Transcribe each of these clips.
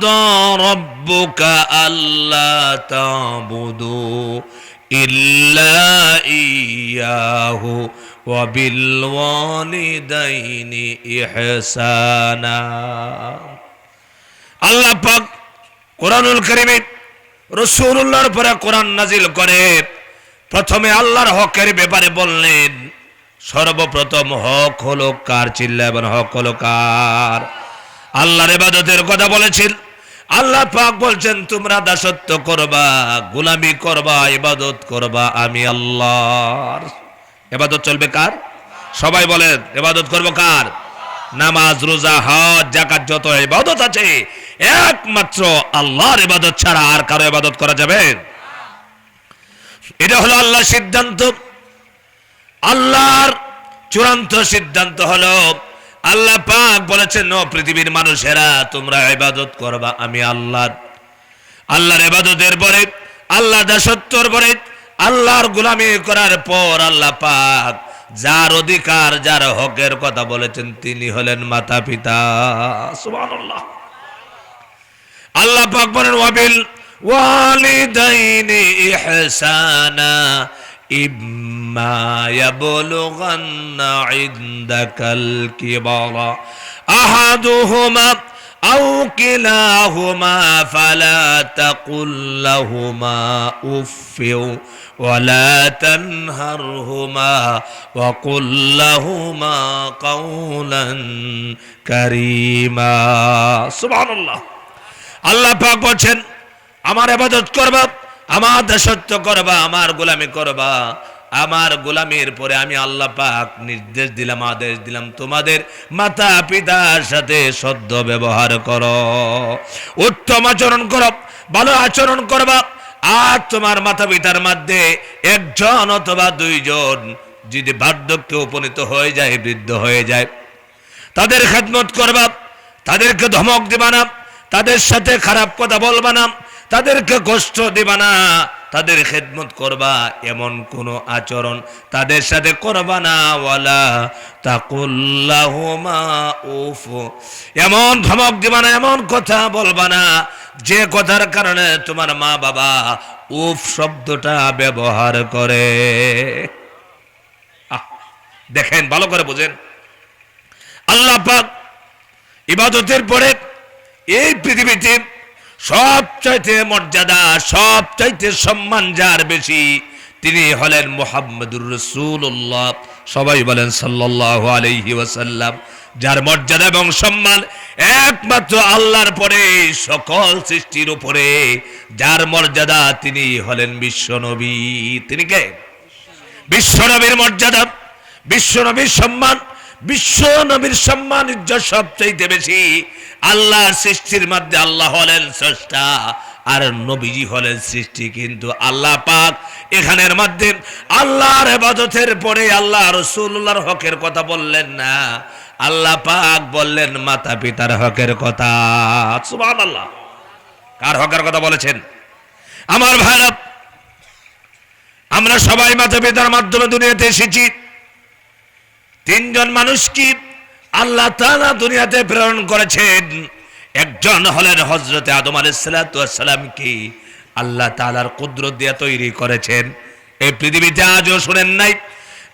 وقضى ربك ألا تعبدوا إلا إياه وبالوالدين إحسانا আল্লাহ পাক কোরআনুল কারীমে রাসূলুল্লাহর উপরে কোরআন নাজিল করে প্রথমে আল্লাহর হকের ব্যাপারে বললেন। সর্বপ্রথম হক হলো কার? চিল্লাবেন, হক হলো কার? আল্লাহর ইবাদতের কথা বলেছেন। আল্লাহ পাক বলছেন তোমরা দাসত্ব করবা, গোলামি করবা, ইবাদত করবা আমি আল্লাহর। ইবাদত চলবে কার? সবাই বলেন ইবাদত করব কার? নামাজ, রোজা, হজ, যাকাত, যত ইবাদত আছে একমাত্র আল্লাহর ইবাদত ছাড়া আর কারো ইবাদত করা যাবে? এটা হলো আল্লাহর সিদ্ধান্ত। আল্লাহর চূড়ান্ত সিদ্ধান্ত হলো আল্লাহ পাক বলেছেন ও পৃথিবীর মানুষেরা তোমরা ইবাদত করবা আমি আল্লাহর। আল্লাহর ইবাদতের পরে, আল্লাহ দাসত্বর পরে, আল্লাহর গোলামি করার পর আল্লাহ পাক যার অধিকার, যার হকের কথা বলেছেন তিনি হলেন মাতা পিতা। সুবহানাল্লাহ। আল্লাহ পাক বলেন ওয়াবিল ওয়ালিদাইনি ইহসানা ইম্মা ইয়াবলুগান্না ইনদাকাল কিবারা আহাদুহুমা আও কিলাহুমা ফালা তাকুল লাহুমা উফফিউ ওয়ালা তানহারহুমা ওয়াকুল লাহুমা কাওলান কারীমা। সুবহানাল্লাহ। আল্লাহ পাক বলেন আমার ইবাদত করবা, আমার দাসত্ব করবা, আমার গোলামি করবা। আমার গোলামির পরে আমি আল্লাহ পাক নির্দেশ দিলাম, আদেশ দিলাম তোমাদের মাতা পিতার সাথে সদ্য ব্যবহার করো, উত্তম আচরণ করো, ভালো আচরণ করবা। আর তোমার মাতা পিতার মধ্যে একজন অথবা দুইজন যদি বার্ধক্যে উপনীত হয়ে যায়, বৃদ্ধ হয়ে যায়, তাদের খেদমত করবা, তাদেরকে ধমক দিবা না, তাদের সাথে খারাপ কথা বলবা না, তাদেরকে কষ্ট দিবা না, তাদের খেদমত করবা, এমন কোন আচরণ তাদের সাথে করবা না। ওয়ালা তাকুল্লাহুমা উফ, এমন ধমক দিবা না, এমন কথা বলবা না যে কথার কারণে তোমার মা বাবা উফ শব্দটা ব্যবহার করে। দেখেন, ভালো করে বুঝেন। আল্লাহ পাক ইবাদতের পরে এই পৃথিবীতে সবচাইতে মর্যাদা, সবচাইতে সম্মান যার বেশি তিনি হলেন মুহাম্মদুর রাসূলুল্লাহ। সবাই বলেন সাল্লাল্লাহু আলাইহি ওয়াসাল্লাম। যার মর্যাদা এবং সম্মান একমাত্র আল্লাহর পরে সকল সৃষ্টির উপরে যার মর্যাদা তিনি হলেন বিশ্বনবী। তিনি কে? বিশ্বনবীর মর্যাদা, বিশ্বনবীর সম্মান, বিশ্বনবীর সম্মান ইজ্জত সবচাইতে বেশি। আল্লাহর সৃষ্টির মধ্যে আল্লাহ হলেন স্রষ্টা আর নবীজি হলেন সৃষ্টি, কিন্তু আল্লাহ পাক এখানের মধ্যে আল্লাহর ইবাদতের পরে আল্লাহ রাসূলুল্লাহর হকের কথা বললেন না, আল্লাহ পাক বললেন মাতা পিতার হকের কথা। সুবহানাল্লাহ। কার হকের কথা বলেছেন? আমার ভাইরা, আমরা সবাই মাতা পিতার মাধ্যমে দুনিয়াতে এসেছি। তিনজন মানুষকে আল্লাহ তাআলা দুনিয়াতে প্রেরণ করেছেন। একজন হলেন হযরত আদম আলাইহিস সালাতু ওয়াস সালামকে আল্লাহ তাআলার কুদরত দিয়ে তৈরি করেছেন। এই পৃথিবীতে আজও শুনেন নাই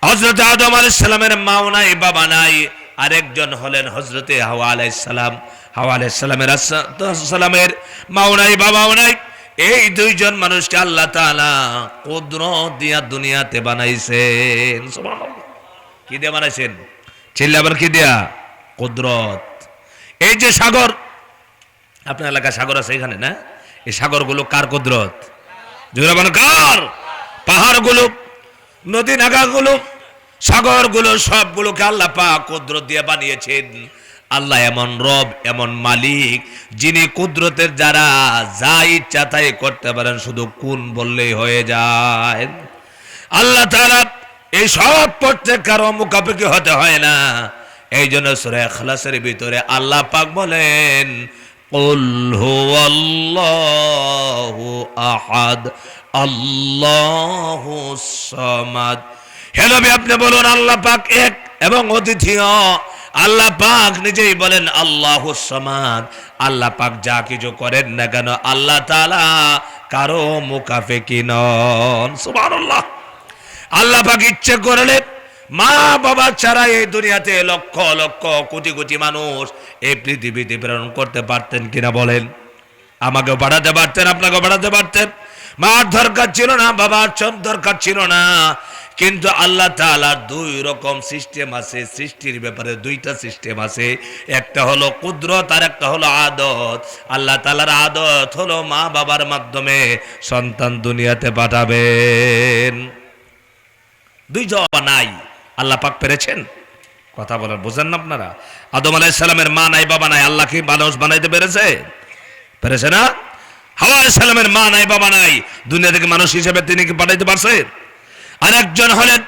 হযরত আদম আলাইহিস সালামের মাও নাই, বাবা নাই। আরেকজন হলেন হযরত হাওয়া আলাইহিস সালাম। হাওয়া আলাইহিস সালামের মাও নাই, বাবাও নাই। এই দুইজন মানুষকে আল্লাহ তাআলা কুদরত দিয়ে দুনিয়াতে বানাইছেন। সুবহানাল্লাহ। কি দিয়ে বানাইছেন? চিল্লাবার কি দিয়া? কুদরত। এই যে সাগর, আপনার এলাকায় সাগর আছে এখানে না? এই সাগরগুলো কার কুদরত? জোরে বলেন কার? পাহাড়গুলো, নদী নাগাগুলো, সাগরগুলো সবগুলোকে আল্লাহ পাক কুদরত দিয়ে বানিয়েছেন। আল্লাহ এমন রব, এমন মালিক যিনি কুদরতের যারা যা ইচ্ছা তাই করতে পারেন, শুধু কোন বললেই হয়ে যায়। আল্লাহ তাআলা এই সব প্রত্যেক কারো মুখাপেক্ষি হতে হয় না। এই জন্য সূরা ইখলাসের ভিতরে আল্লাহ পাক বলেন কুল হুয়াল্লাহু আহাদ আল্লাহুস সামাদ। হে নবী আপনি বলুন আল্লাহ পাক এক এবং অদ্বিতীয়, আল্লাহ পাক নিজেই বলেন আল্লাহুস সামাদ। আল্লাহ পাক যা কিছু করেন না কেন আল্লাহ তাআলা কারো মুখাপেক্ষী নন। সুবহানাল্লাহ। আল্লাহ পাক ইচ্ছে করলে মা বাবা ছাড়া এই দুনিয়াতে লক্ষ লক্ষ কোটি কোটি মানুষ এই পৃথিবীতে প্রেরণ করতে পারতেন কিনা বলেন? আমাকেও বাড়াতে পারতেন, আপনাকেও বাড়াতে পারতেন। মার দরকার ছিল না, বাবার দরকার ছিল না, কিন্তু আল্লাহ তাআলার দুই রকম সিস্টেম আছে। সৃষ্টির ব্যাপারে দুইটা সিস্টেম আছে, একটা হলো কুদরত আর একটা হলো আদত। আল্লাহ তাআলার আদত হলো মা বাবার মাধ্যমে সন্তান দুনিয়াতে পাঠাবেন। দুই জবাব নাই, আল্লাহ পাক পেরেছেন? কথা বলার বোঝেন না আপনারা? আদম আলাইহিস সালামের মা নাই বাবা নাই, আল্লাহ কি মানুষ বানাইতে পেরেছে? পেরেছে না? হাওয়া আলাইহিস সালামের মা নাই বাবা নাই, দুনিয়া থেকে মানুষ হিসেবে তিনি কি পাঠাইতে পারছে? আরেকজন হলেন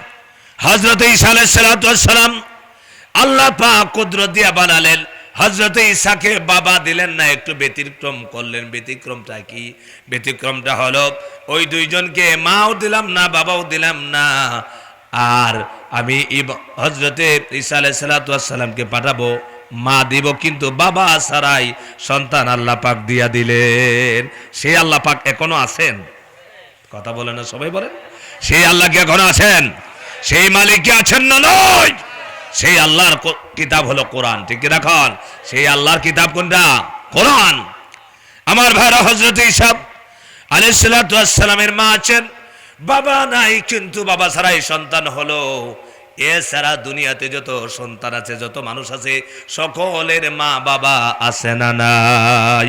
হযরত ঈসা আলাইহিস সালাম। আল্লাহ পাক কুদরত দিয়া বানালেন। হযরত ঈসাকে বাবা দিলেন না, একটু ব্যতিক্রম করলেন। ব্যতিক্রমটা কি? ব্যতিক্রমটা হলো ওই দুইজনকে মাও দিলাম না বাবাও দিলাম না, আর আমি হযরতে ঈসা আলাইহিস সালামকে পাঠাবো, মা দিব কিন্তু বাবা ছাড়াই সন্তান আল্লাহ পাক দিয়া দিলেন। সেই আল্লাহ পাক এখনো আছেন? কথা বলে না সবাই বলেন। সেই আল্লাহ কি এখনো আছেন? সেই মালিক কি আছেন না নয়? সেই আল্লাহর কিতাব হলো কোরআন। ঠিক কি রাখন? সেই আল্লাহর কিতাব কোনটা? কোরআন। আমার ভাইরা, হযরত ঈসা আলাইহিস সালামের মা আছেন, বাবা নাই, কিন্তু বাবা ছাড়াই সন্তান হলো। এছাড়া দুনিয়াতে যত সন্তান আছে, যত মানুষ আছে, সকলের মা বাবা আছে না নাই?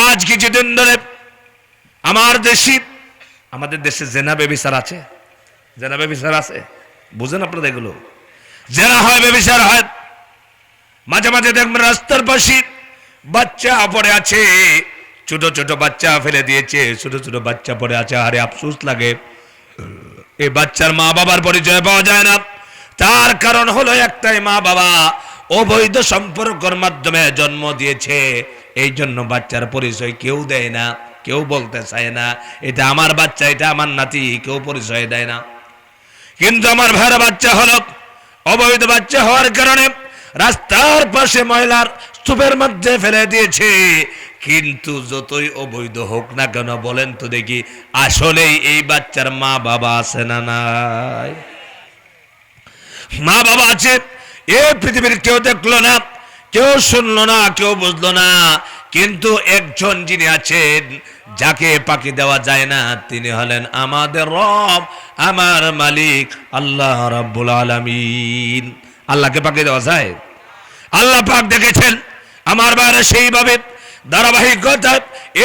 আজ কিছুদিন ধরে আমাদের দেশে জেনা বেবিচার আছে। জেনা বেবিচার আছে, বুঝেন আপনারা? এগুলো জেনা হয়, বেবিচার হয়। মাঝে মাঝে দেখবেন রাস্তার পাশে বাচ্চা পড়ে আছে, ছোট ছোট বাচ্চা ফেলে দিয়েছে, ছোট ছোট বাচ্চা পড়ে আছে। আরে আফসোস লাগে, এই বাচ্চার মা বাবার পরিচয় পাওয়া যায় না। তার কারণ হলো একটাই, মা বাবা অবৈধ সম্পর্কের মাধ্যমে জন্ম দিয়েছে। এই জন্য বাচ্চার পরিচয় কেউ দেয় না, কেউ বলতে চায় না এটা আমার বাচ্চা, এটা আমার নাতি, কেউ পরিচয় দেয় না। কিন্তু আমার ভাইরা, বাচ্চা হলো অবৈধ বাচ্চা হওয়ার কারণে রাস্তার পাশে ময়লার স্তূপের মধ্যে ফেলে দিয়েছে। কিন্তু যতই অবৈধ হোক না কেন, বলেন তো দেখি, আসলেই এই বাচ্চার মা বাবা আছে না নাই? মা বাবা আছে। এই পৃথিবীর কেউ দেখলো না, কেউ শুনলো না, কেউ বুঝলো না, কিন্তু একজন যিনি আছেন, যাকে পাকি দেওয়া যায় না, তিনি হলেন আমাদের রব, আমার মালিক আল্লাহ রাব্বুল আলামিন। আল্লাহকে পাকি দেওয়া যায়? আল্লাহ পাক দেখেছেন আমার বাইরে সেইভাবে ধারাবাহিকতা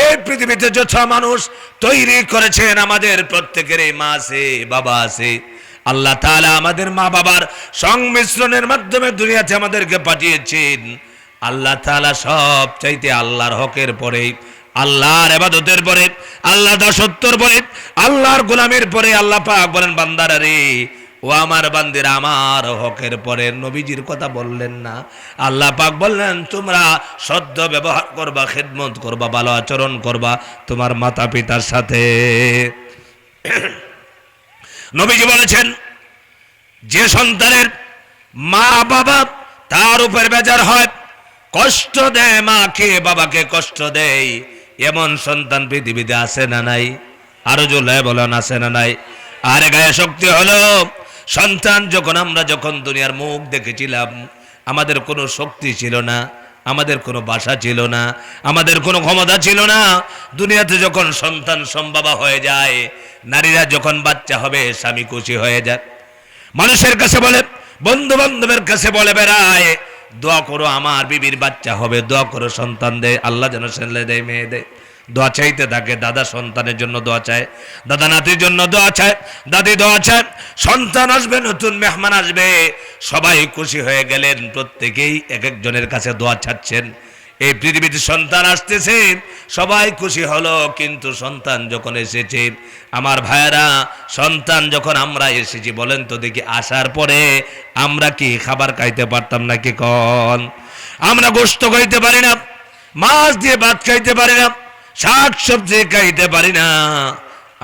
এই পৃথিবীতে যত মানুষ তৈরি করেছেন, আমাদের প্রত্যেকেরই মা আছে, বাবা আছে। আল্লাহ তাআলা আমাদের মা বাবার সংমিশ্রণের মাধ্যমে দুনিয়াতে আমাদেরকে পাঠিয়েছেন। আল্লাহ তাআলা সব চাইতে আল্লাহর হকের পরে, আল্লাহর ইবাদতের পরে, আল্লাহ দাসত্বর পরে, আল্লাহর গোলামের পরে আল্লাহ পাক বলেন, বান্দারা রে, ও আমার বান্দিরা, আমার হকের পরে নবীজির কথা বললেন না। আল্লাহ পাক বললেন, তোমরা সদ্য ব্যবহার করবা, খেদমত করবা, ভালো আচরণ করবা তোমার মাতা পিতার সাথে। নবীজি বলেছেন, যে সন্তানের মা বাবা তার উপর বেজার হয়, কষ্ট দেয়, মাকে বাবাকে কষ্ট দেয়, এমন সন্তান পৃথিবীতে আছে না নাই? আরো জোরে বলেন, আছে না নাই? আরে গায়ে শক্তি হলো সন্তান। আমরা যখন দুনিয়ার মুখ দেখেছিলাম, আমাদের কোনো শক্তি ছিল না, আমাদের কোনো বাসা ছিল না, আমাদের কোনো ক্ষমতা ছিল না। দুনিয়াতে যখন সন্তান সম্ভবা হয়ে যায়, নারীরা যখন বাচ্চা হবে, স্বামী খুশি হয়ে যায়, মানুষের কাছে বলে, বন্ধু বান্ধবের কাছে বলে বেড়ায়, দোয়া করো আমার বিবির বাচ্চা হবে, দোয়া করো সন্তান দেয়, আল্লাহ যেন ছেলে দেয়, মেয়ে দেয়। দোয়া চাইতে থাকে। দাদা সন্তানের জন্য দোয়া চায়, দাদা নাতির জন্য দোয়া চায়, দাদি দোয়া চায়, সন্তান আসবে, নতুন মেহমান আসবে, সবাই খুশি হয়ে গেলেন, প্রত্যেকেই এক একজনের কাছে দোয়া চাচ্ছেন। এই পৃথিবীতে সন্তান আসতেছে, সবাই খুশি হলো, কিন্তু সন্তান যখন এসেছে, আমার ভাইয়েরা, সন্তান যখন আমরা এসেছি, বলেন তো দেখি, আসার পরে আমরা কি খাবার খাইতে পারতাম নাকি? কন, আমরা গোশত খাইতে পারি না, মাছ দিয়ে ভাত খাইতে পারি না, শাক সবজি খাইতে পারি না,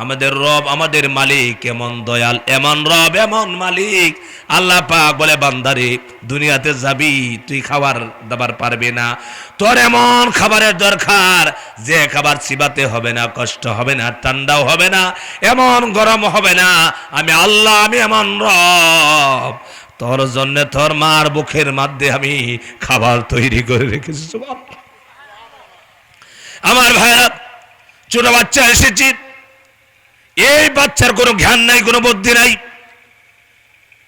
আমাদের রব, আমাদের মালিক এমন দয়াল, এমন রব, এমন মালিক। আল্লাহ পাক বলে, বান্দারে দুনিয়াতে যাবি, তুই খাবার দাবার পারবি না, তোর এমন খাবারের দরকার যে খাবার চিবাতে হবে না, কষ্ট হবে না, ঠান্ডাও হবে না, এমন গরম হবে না। আমি আল্লাহ, আমি এমন রব, তোর জন্য তোর মার বুকের মধ্যে আমি খাবার তৈরি করে রেখেছি। আমার ভাইরা, ছোট বাচ্চা এসেছি, এই বাচ্চার কোনো জ্ঞান নাই, কোনো বুদ্ধি নাই,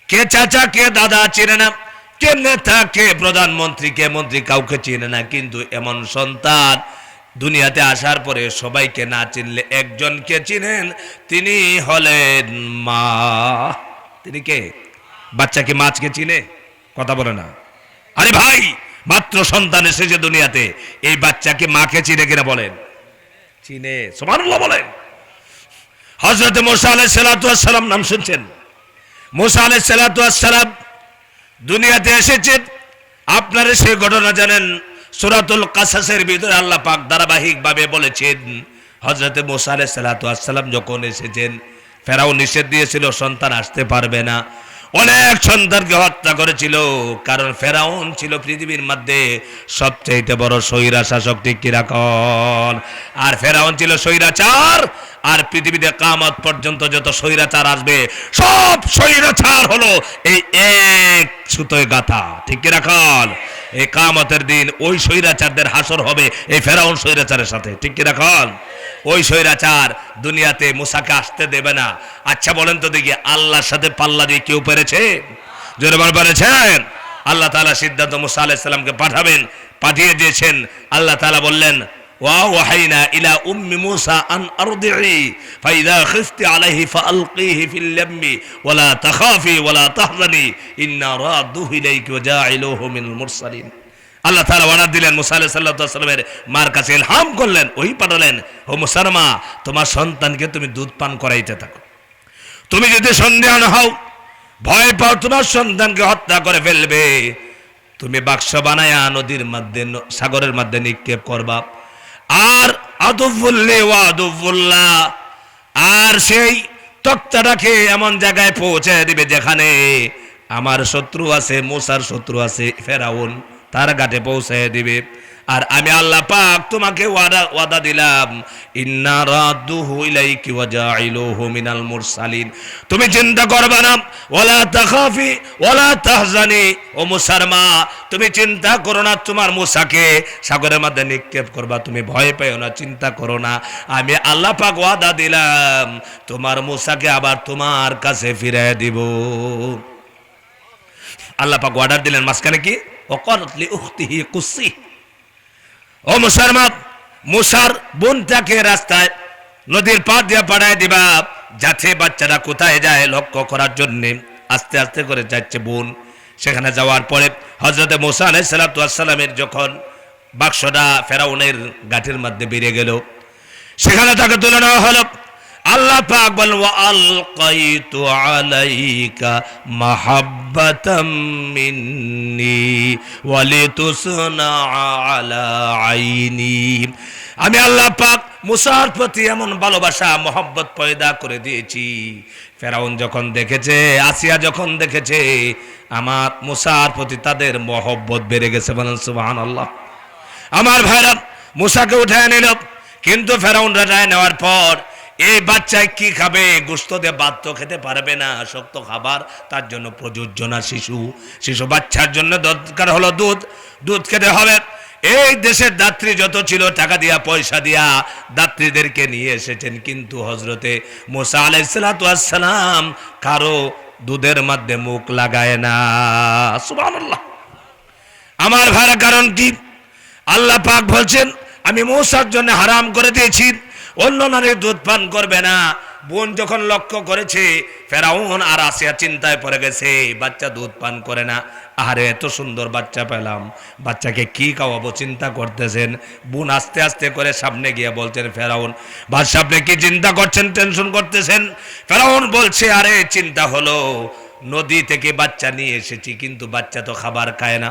কে চাচা কে দাদা চিনে না, কে নেতা কে প্রধানমন্ত্রী কে মন্ত্রী কাউকে চিনে না। কিন্তু এমন সন্তান দুনিয়াতে আসার পরে সবাইকে না চিনলে একজনকে চিনেন, তিনি হলেন মা। তিনি কে? বাচ্চা কি মাছকে চিনে? কথা বলে না। আরে ভাই, মাত্র সন্তান এসেছে দুনিয়াতে, এই বাচ্চাকে মাকে চিনে কিনা বলেন? চিনে। সুবহানাল্লাহ বলেন। হযরত মুসা আলাইহিস সালাতু ওয়াস সালাম নাম শুনছেন? মুসা আলাইহিস সালাতু ওয়াস সালাম দুনিয়াতে এসেছেন, আপনারা সেই ঘটনা জানেন। সূরাতুল কাসাসের ভিতরে আল্লাহ পাক ধারাবাহিকভাবে বলেছেন, হযরত মুসা আলাইহিস সালাতু ওয়াস সালাম যখন এসেছেন, ফেরাউন নিষেধ দিয়েছিল সন্তান আসতে পারবে না, অনেক সন্তানকে হত্যা করেছিল। কারণ ফেরাউন ছিল পৃথিবীর মধ্যে সবচেয়ে বড় স্বৈরা শাসক, ঠিক কি রাখুন? আর ফেরাউন ছিল স্বৈরাচার, আর পৃথিবীতে কিয়ামত পর্যন্ত যত স্বৈরাচার আসবে সব স্বৈরাচার হলো এই এক সুতোয় গাঁথা, ঠিক কি রাখুন? এই কিয়ামতের দিন ওই স্বৈরাচারদের হাসর হবে এই ফেরাউন স্বৈরাচারের সাথে, ঠিক কি রাখুন? ওই স্বৈরাচার দুনিয়াতে মুসাকে আসতে দেবে না। আচ্ছা বলেন তো দেখি, আল্লাহর সাথে পাল্লা দিয়ে কেউ পেরেছে? জোরে বল, পেরেছেন? আল্লাহ তাআলা সিদ্ধান্ত মুসা আলাইহিস সালামকে পাঠাবেন, পাঠিয়ে দিয়েছেন। আল্লাহ তাআলা বললেন, ওয়া ওয়াহাইনা ইলা উম্মি মুসা আন আরদি'i ফাইযা খিফতি আলাইহি ফাআলকিহি ফিল ইয়াম্মি ওয়ালা তাখাফি ওয়ালা তাহজানি ইন্না রাদুহু ইলাইকি ওয়া জাইলুহু মিনাল মুরসালিন। আল্লাহ তাআলা ওয়াদা দিলেন, মুসা আলাইহিস সালামের মার কাছে ইলহাম করলেন, ওই পাঠালেন, ও মুসার মা, তোমার সন্তানকে তুমি দুধ পান করাইতে থাকো। তুমি যদি সন্দেহ না হও, ভয় পাও তোমার সন্তানকে হত্যা করে ফেলবে, তুমি বাক্স বানায়া নদীর মধ্যে, সাগরের মধ্যে নিক্ষেপ করবা। আর আদুফুল্লি ওয়া আদুফুল্লাহ, আর সেই তক্তাটাকে এমন জায়গায় পৌঁছে দিবে যেখানে আমার শত্রু আছে, মুসার শত্রু আছে ফেরাউন, তার ঘাটে পৌঁছে দিবে। আর আমি আল্লাহ পাক তোমাকে ওয়াদা দিলাম, ইন্না রাদুহু ইলাইকি ওয়া জাইলুহু মিনাল মুরসালিন। তুমি চিন্তা করবে না, ওয়ালা তাখাফি ওয়ালা তাহজানি, ও মুসার মা তুমি চিন্তা করো না, তোমার মুসাকে সাগরের মধ্যে নিক্ষেপ করবা, তুমি ভয় পেও না, চিন্তা করো না। আমি আল্লাহ পাক ওয়াদা দিলাম, তোমার মুসাকে আবার তোমার কাছে ফিরিয়ে দিব। আল্লাহ পাক অর্ডার দিলেন, মাঝখানে কি? ওয়াকালাত লি উখতিহি কুসি, ও মুসার মা, মুসার বোনটাকে রাস্তায় নদীর পাড় দিয়ে পাঠায় দিবা, যাতে বাচ্চারা কোথায় যায় লক্ষ্য করার জন্য। আস্তে আস্তে করে যাচ্ছে বোন। সেখানে যাওয়ার পরে হযরত মুসা আলাইহিস সালাতু ওয়াস সালামের যখন বাক্সটা ফেরাউনের গাঁটের মধ্যে বেরিয়ে গেল, সেখানে তাকে তুলে নেওয়া হলো। আল্লাহ পাক বলেন, ওয়া আলকাইতু আলাইকা মাহাব্বাতাম মিন্নি ওয়া লিতুসনা আলা আইনি। আমি আল্লাহ পাক মুসার প্রতি এমন ভালোবাসা মহব্বত পয়দা করে দিয়েছি। ফেরাউন যখন দেখেছে, আসিয়া যখন দেখেছে আমার মুসার প্রতি তাদের মহব্বত বেড়ে গেছে। বলেন সুবহানাল্লাহ। আমার ভাইরা মুসাকে উঠায় নিল, কিন্তু ফেরাউন উঠায় নেওয়ার পর এই বাচ্চায় কি খাবে? গোশত দিয়ে ভাত তো খেতে পারবে না, শক্ত খাবার, তার জন্য প্রযোজ্য না। শিশু বাচ্চার জন্য দরকার হলো দুধ, দুধ খেতে হবে। এই দেশের দাত্রী যত ছিল টাকা দিয়া পয়সা দিয়া দাত্রীদেরকে নিয়ে এসেছেন, কিন্তু হযরতে মুসা আলাইহিস সালাতু ওয়াস সালাম কারো দুধের মধ্যে মুখ লাগায় না। সুবহানাল্লাহ। আমার ভাইরা, কারণ কি? আল্লাহ পাক বলছেন, আমি মুসার জন্য হারাম করে দিয়েছি, অন্য নারী দুধ পান করবে না। বোন যখন লক্ষ্য করেছে ফেরাউন আর আসিয়া চিন্তায় পড়ে গেছে, বাচ্চা দুধ পান করে না, আরে এত সুন্দর বাচ্চা পেলাম, বাচ্চাকে কি খাওয়াবো চিন্তা করতেছেন। বোন আস্তে আস্তে করে সামনে গিয়ে বলছেন, ফেরাউন বাদশা আপনি কি চিন্তা করছেন, টেনশন করতেছেন? ফেরাউন বলছে, আরে চিন্তা হলো নদী থেকে বাচ্চা নিয়ে এসেছি, কিন্তু বাচ্চা তো খাবার খায় না,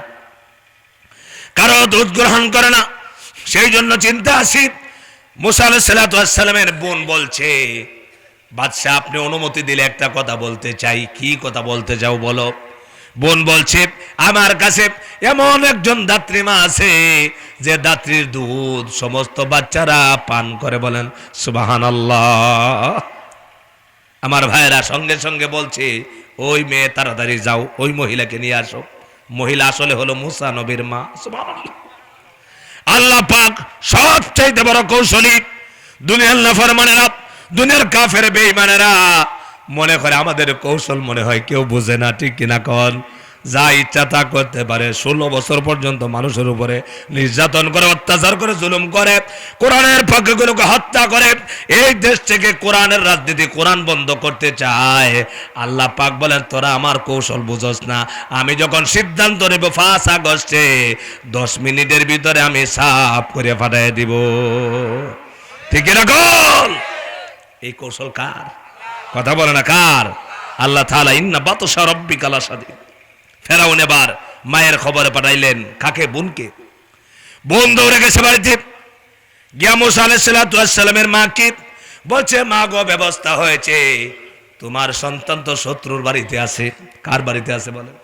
কারো দুধ গ্রহণ করে না, সেই জন্য চিন্তা আসি। মুসা আলাইহিস সালাতু ওয়াস সালামের বোন বলছে, বাদশাহ আপনি অনুমতি দিলে একটা কথা বলতে চাই। কি কথা বলতে চাও বলো? বোন বলছে আমার কাছে এমন একজন দাত্রী মা আছে যে দাত্রীর দুধ সমস্ত বাচ্চারা পান করে। বলেন সুবহানাল্লাহ। আমার ভাইয়েরা সঙ্গে সঙ্গে বলছে ওই মেয়ে তাড়াতাড়ি যাও, ওই মহিলাকে নিয়ে আসো। মহিলা আসলে হলো মুসা নবীর মা। সুবহানাল্লাহ। আল্লাহ পাক সবচাইতে বড় কৌশলী। দুনিয়ার নাফরমানেরা, দুনিয়ার কাফের বেঈমানেরা মনে করে আমাদের কৌশল মনে হয় কেউ বুঝে না, ঠিক কিনা কন? যা ইচ্ছা তা করতে পারে। 16 বছর পর্যন্ত মানুষের উপরে নির্যাতন করে, অত্যাচার করে, জুলুম করে, কোরআনের পক্ষগুলোকে হত্যা করে। এই দেশ থেকে কোরআনের রাজনীতি, কোরআন বন্ধ করতে চায়। আল্লাহ পাক বলেন তোরা আমার কৌশল বুঝোস না। আমি যখন সিদ্ধান্ত নেব 5 আগস্টে 10 মিনিটের ভিতরে আমি সাফ করে ফাটাই দিব। ঠিক কিনা কন? এই কৌশল কার? কথা বলে না কার? আল্লাহ তাআলা ইন্না বাতশা রাব্বিকা লাশাদীদ। ফেরাউন এবার মায়ের খবরে পাঠাইলেন কাকে? বোনকে। বোন দৌড়ে গেছে বাড়িতে, গিয়া মুসা আলাইহিস সালাতু ওয়াস সালামের মাকে বলছে মা গো ব্যবস্থা হয়েছে, তোমার সন্তান তো শত্রুর বাড়িতে আছে। কার বাড়িতে আছে বলেন?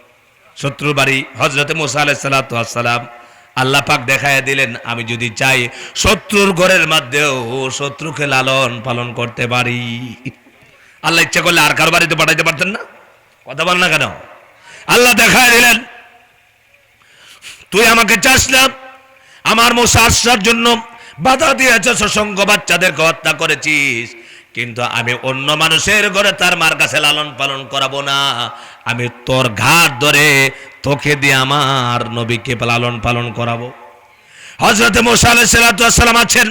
শত্রুর বাড়ি। হযরতে মুসা আলাইহিস সালাতু ওয়াস সালাম আল্লাহ পাক দেখায় দিলেন আমি যদি চাই শত্রুর ঘরের মধ্যেও শত্রুকে লালন পালন করতে পারি। আল্লাহ ইচ্ছা করলে আর কার বাড়িতে পাঠাইতে পারতেন না? কথা বল না কেন? আল্লাহ দেখায় দিলেন তুই আমাকে চাস না, আমার মুসা আসার জন্য বাধা দিয়েছিস, অসংখ্য বাচ্চাদেরকে হত্যা করেছিস, কিন্তু আমি অন্য মানুষের ঘরে তার মার কাছে লালন পালন করাবো না। আমি তোর ঘাট ধরে তোকে দিয়ে আমার নবীকে লালন পালন করাবো। হযরত মুসা আলাইহিস সালাতু ওয়াস সালাম আছেন।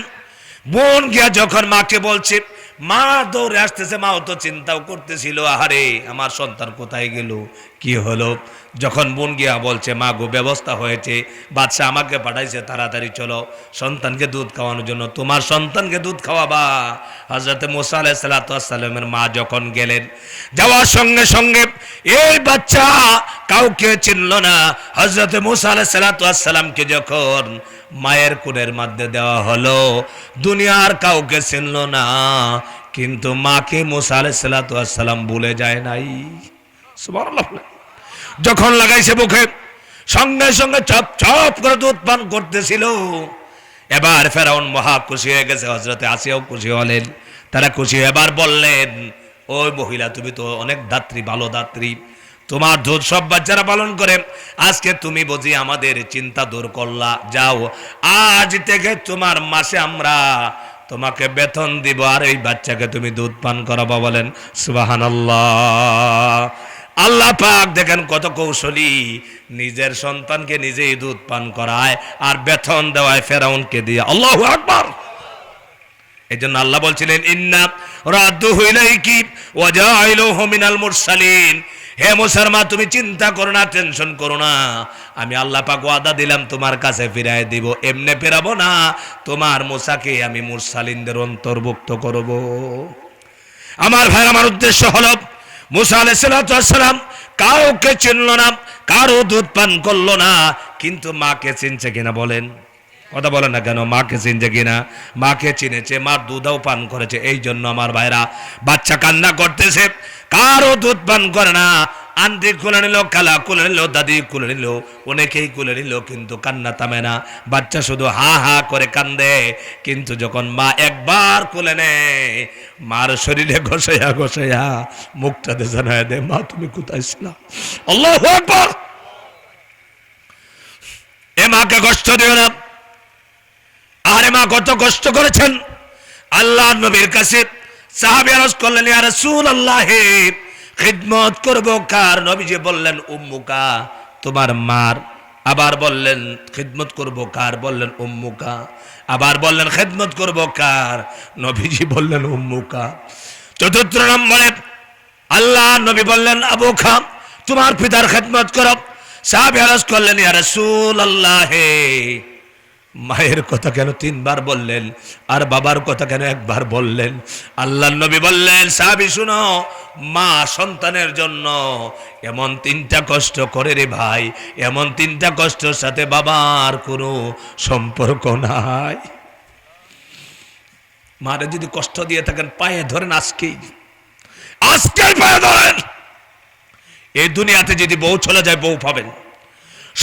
বোন গিয়া যখন মাকে বলছে, মা দৌড়ে আসতেছে। মাও তো চিন্তাও করতেছিল আহারে আমার সন্তান কোথায় গেল, কি হলো। যখন বোন গিয়া বলছে মা গো ব্যবস্থা হয়েছে, বাদশা আমাকে পাঠাইছে, তাড়াতাড়ি চলো সন্তানকে দুধ খাওয়ানোর জন্য, তোমার সন্তানকে দুধ খাওয়াবা। হযরত মুসা আলাইহিস সালাতু ওয়াস সালামের মা যখন গেলেন, যাওয়ার সঙ্গে সঙ্গে এই বাচ্চা কাউকে চিনল না। হযরত মুসা আলাইহিস সালাতু ওয়াস সালামকে যখন মায়ের কোলের মধ্যে দেওয়া হলো, দুনিয়ার কাউকে চিনল না, কিন্তু মাকে মুসা আলাইহিস সালাতু ওয়াস সালাম ভুলে যায় নাই। সুবহানাল্লাহ। যখন লাগাইছে মুখে, সঙ্গে সঙ্গে চপ চপ করে দুধ পান করতেছিল। এবার ফেরাউন মহা খুশি হয়ে গেছে, হযরতে আসিয়াও খুশি হলেন। তারা খুশি এবার বললেন ওই মহিলা তুমি তো অনেক দাত্রী, ভালো দাত্রী, তোমার দুধ সব বাচ্চারা পালন করে, আজকে তুমি বুঝি আমাদের চিন্তা দূর করলা। যাও আজ থেকে তোমার মাসে আমরা তোমাকে বেতন দিব, আর এই বাচ্চাকে তুমি দুধ পান করাবো। বলেন সুবহানাল্লাহ। আল্লাহ পাক দেখেন কত কৌশলী, নিজের সন্তানকে নিজেই দুধ পান করায় আর বেতন দেওয়ায় ফেরাউনকে দিয়ে। আল্লাহু আকবার। এই জন্য আল্লাহ বলছিলেন ইন্না রাদ্দুহু ইলাইকি ওয়া জাইলুহু মিনাল মুরসালিন। হে মুসার মা তুমি চিন্তা করো না, টেনশন করো না, আমি আল্লাহ পাক ওয়াদা দিলাম তোমার কাছে ফিরাই দিব। এমনি ফেরাবো না, তোমার মুসাকে আমি মুরসালিনদের অন্তর্ভুক্ত করব। আমার ভাই, আমার উদ্দেশ্য হলো মুসা আলাইহিস সালাম কাউকে চিনল না, কারো দুধ পান করলো না, কিন্তু মাকে চিনছে কিনা বলেন? কথা বলেন না কেন? মাকে চিনছে কিনা? মাকে চিনেছে, মার দুধও পান করেছে। এই জন্য আমার ভাইরা বাচ্চা কান্না করতেছে, কারো দুধ পান করে না। আন্টি কুলে নিল, খালা কুলে নিল, দাদি কুলে নিল, অনেকেই কুলে নিল, কিন্তু কান্না থামে না। বাচ্চা শুধু হা হা করে কান্দে, কিন্তু যখন মা একবার কুলে নেয়, মার শরীরে ঘষাইয়া ঘষাইয়া মুখটাতে জানায় দেয় মা তুমি কোথায় ছিলা। আল্লাহু আকবার। এ মাকে কষ্ট দিও না। আরে মা কত কষ্ট করেছেন। আল্লাহর নবীর কাছে সাহাবী আরজ করলেন ইয়া রাসূলুল্লাহ খিদমত করব কার? নবীজি বললেন উম্মুকা, তোমার মার। আবার বললেন খিদমত করব কার? বললেন উম্মুকা। আবার বললেন খিদমত করব কার? নবীজি বললেন উম্মুকা। চতুর্থ নম্বরে আল্লাহ নবী বললেন আবুকা, তোমার পিতার খিদমত করো। সাহাবী আরজ করলেন ইয়া রাসূলুল্লাহ মায়ের কথা কেন 3 বার বললেন আর বাবার কথা কেন 1 বার বললেন? আল্লাহর নবী বললেন সাহাবী শুনো, মা সন্তানের জন্য এমন 3টা কষ্ট করে রে ভাই, এমন 3টা কষ্টের সাথে বাবার কোনো সম্পর্ক নাই। মারে যদি কষ্ট দিয়ে থাকেন পায়ে ধরেন আজকেই, আজকে পায়ে ধরেন। এই দুনিয়াতে যদি বউ চলে যায় বউ পাবেন,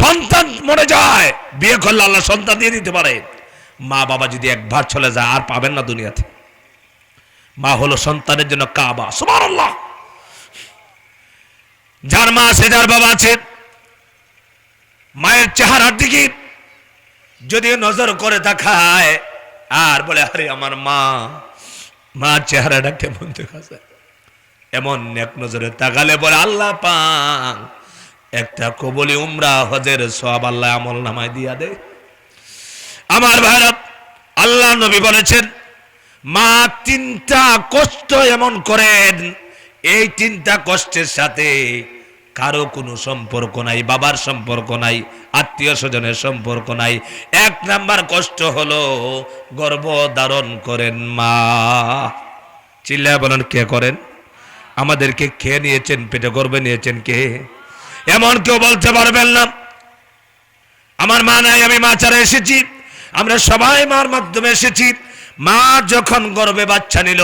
সন্তান মরে যায় বিয়ে করলে আল্লাহ সন্তান দিয়ে দিতে পারে। মা বাবা যদি একবার চলে যায় আর পাবেন না দুনিয়াতে। মা হলো সন্তানের জন্য কাবা। সুবহানাল্লাহ। যার মা আছে, যার বাবা আছে, মায়ের চেহারার দিকে যদি নজর করে তাকায় আর বলে আরে আমার মা, মা চেহারাটা কেমন দেখা যায়, এমন এক নজরে তাকালে বলে আল্লাহ পাক একটা কবুলি উমরা হজের সওয়াব আল্লাহ আমল নামায় দিয়া দেয়। আমার ভাইরা, আল্লাহ নবী বলেছেন মা তিনটা কষ্ট এমন করেন, এই তিনটা কষ্টের সাথে কারো কোনো সম্পর্ক নাই, বাবার সম্পর্ক নাই, আত্মীয় স্বজনের সম্পর্ক নাই। এক নাম্বার কষ্ট হলো গর্ভধারণ করেন মা। চিল্লায় বলেন কে করেন? আমাদেরকে খেয়ে নিয়েছেন, পেটে গর্ভে নিয়েছেন কে? এমন কেউ বলতে পারবেন না আমার মা নাই, আমি মা ছাড়া এসেছি। আমরা সবাই মার মাধ্যমে এসেছি। মা যখন গর্ভে বাচ্চা নিল,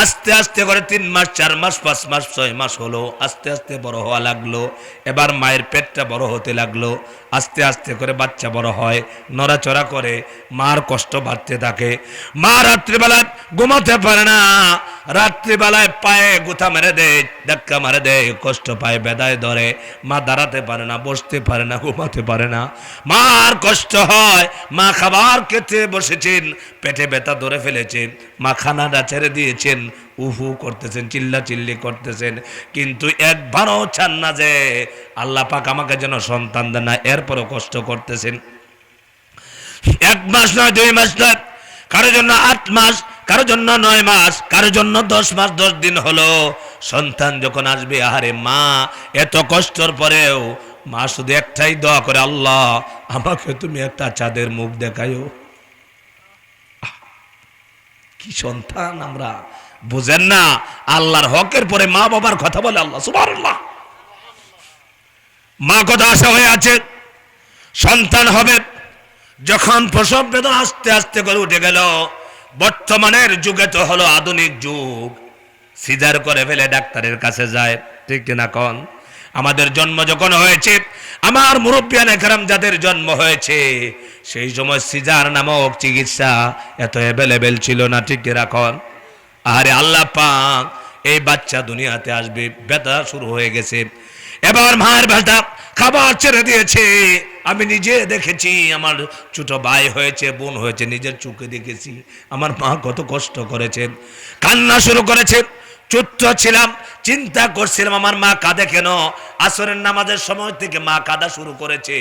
আস্তে আস্তে করে 3 মাস 4 মাস 5 মাস 6 মাস হলো, আস্তে আস্তে বড় হওয়া লাগলো। এবার মায়ের পেটটা বড় হতে লাগলো, আস্তে আস্তে করে বাচ্চা বড় হয়, নড়াচড়া করে, মার কষ্ট বাড়তে থাকে। মা রাত্রিবেলায় ঘুমাতে পারে না, রাত্রিবেলায় পায়ে গুথা মেরে দেয়, ধাক্কা মারে দেয়, কষ্ট পায়, বেদায় ধরে। মা দাঁড়াতে পারে না, বসতে পারে না, ঘুমাতে পারে না, মার কষ্ট হয়। মা খাবার খেতে বসেছেন, পেটে ব্যথা ধরে ফেলেছেন, মা খানাটা ছেড়ে দিয়েছেন, উহু করতেছেন, চিল্লা চিল্লি করতেছেন, কিন্তু একবারও চান না যে আল্লাহ পাক আমাকে যেন সন্তান দেন না, এরপরও কষ্ট করতেছেন। 1 মাস নয়, 2 মাস নয়, কারোর জন্য 8 মাস, কারোর জন্য 9 মাস, কারোর জন্য 10 মাস 10 দিন হলো। সন্তান যখন আসবে, আহারে মা এত কষ্টের পরেও মা শুধু একটাই দোয়া করে, আল্লাহ আমাকে তুমি একটা চাঁদের মুখ দেখায়ো। কি সন্তান আমরা, বুঝেন না? আল্লাহর হকের পরে মা বাবার কথা বলে আল্লাহ। সুবহানাল্লাহ। মা কথা আশা হয়ে আছে সন্তান হবে, যখন প্রসব বেদনা আস্তে আস্তে করে উঠে গেল। বর্তমানের যুগে তো হলো আধুনিক যুগ, সিজার করে ফেলে ডাক্তারের কাছে যায়, ঠিক কিনা কোন? আমাদের জন্ম যখন হয়েছে, আমার মুরব্বিয়ানে কেরাম যাদের জন্ম হয়েছে, সেই সময় সিজার নামক চিকিৎসা এত অ্যাভেলেবেল ছিল না, ঠিক কিনা কোন? আরে আল্লাহ পাক এই বাচ্চা দুনিয়াতে আসবে, ব্যথা শুরু হয়ে গেছে। এবার মায়ের ব্যথা খাবার ছেড়ে দিয়েছে। আমি নিজে দেখেছি, আমার ছোট ভাই হয়েছে, বোন হয়েছে, নিজের চোখে দেখেছি আমার মা কত কষ্ট করেছে, কান্না শুরু করেছে। ছোট্ট ছিলাম, চিন্তা করছিলাম আমার মা কাঁদে কেন। আসরের নামাজের সময় থেকে মা কাঁদা শুরু করেছে।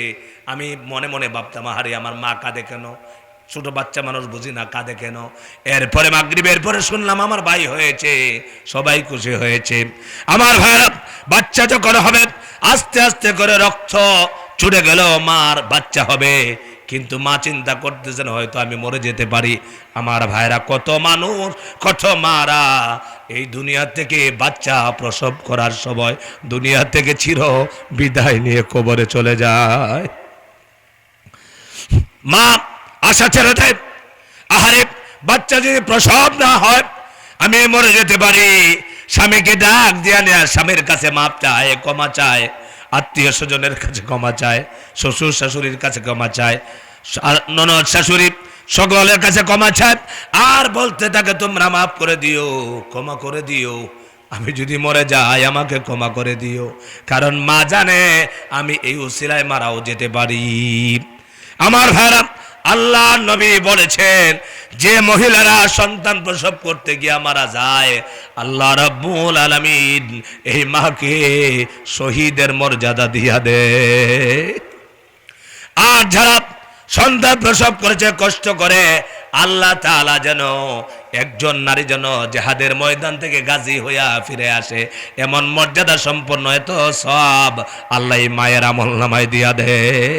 আমি মনে মনে ভাবতাম, আরে আমার মা কাঁদে কেন, ছোট বাচ্চা মানুষ বুঝি না, কাঁদে কেন। এরপরে মাগরিবের পরে শুনলাম আমার ভাই হয়েছে, সবাই খুশি হয়েছে। আমার ভাইরা বাচ্চা যখন হবে, আস্তে আস্তে করে রক্ত ছুটে গেল, মার বাচ্চা হবে, কিন্তু মা চিন্তা করতেছেন হয়তো আমি মরে যেতে পারি। আমার ভাইরা কত মানুষ, কত মারা এই দুনিয়া থেকে বাচ্চা প্রসব করার সময় দুনিয়া থেকে চির বিদায় নিয়ে কবরে চলে যায়। মা আশা ছেড়ে দেয়, আহারে বাচ্চা যদি প্রসব না হয় আমি মরে যেতে পারি। স্বামীকে ডাক দিয়া নেয়া, স্বামীর কাছে মাপ চায়, ক্ষমা চায়, আত্মীয় স্বজনের কাছে ক্ষমা চায়, শ্বশুর শাশুড়ির কাছে ক্ষমা চায়, ননদ শাশুড়ি সকলের কাছে ক্ষমা চায়, আর বলতে থাকে তোমরা মাফ করে দিও, ক্ষমা করে দিও, আমি যদি মরে যাই আমাকে ক্ষমা করে দিও। কারণ মা জানে আমি এই উসিলায় মারাও যেতে পারি। আমার ভাইরা, আল্লাহ নবী বলেছেন যে মহিলারা সন্তান প্রসব করতে গিয়ে মারা যায়, আল্লাহ রাব্বুল আলামিন এই মাকে শহীদের মর্যাদা দিয়া দেয়। আর যারা সন্তান প্রসব করেছে কষ্ট করে, আল্লাহ তাআলা যেন একজন নারী যেন জিহাদের ময়দান থেকে গাজী হইয়া ফিরে আসে, এমন মর্যাদা সম্পন্ন এত সব আল্লাহ মায়ের আমলনামায় দিয়া দেয়।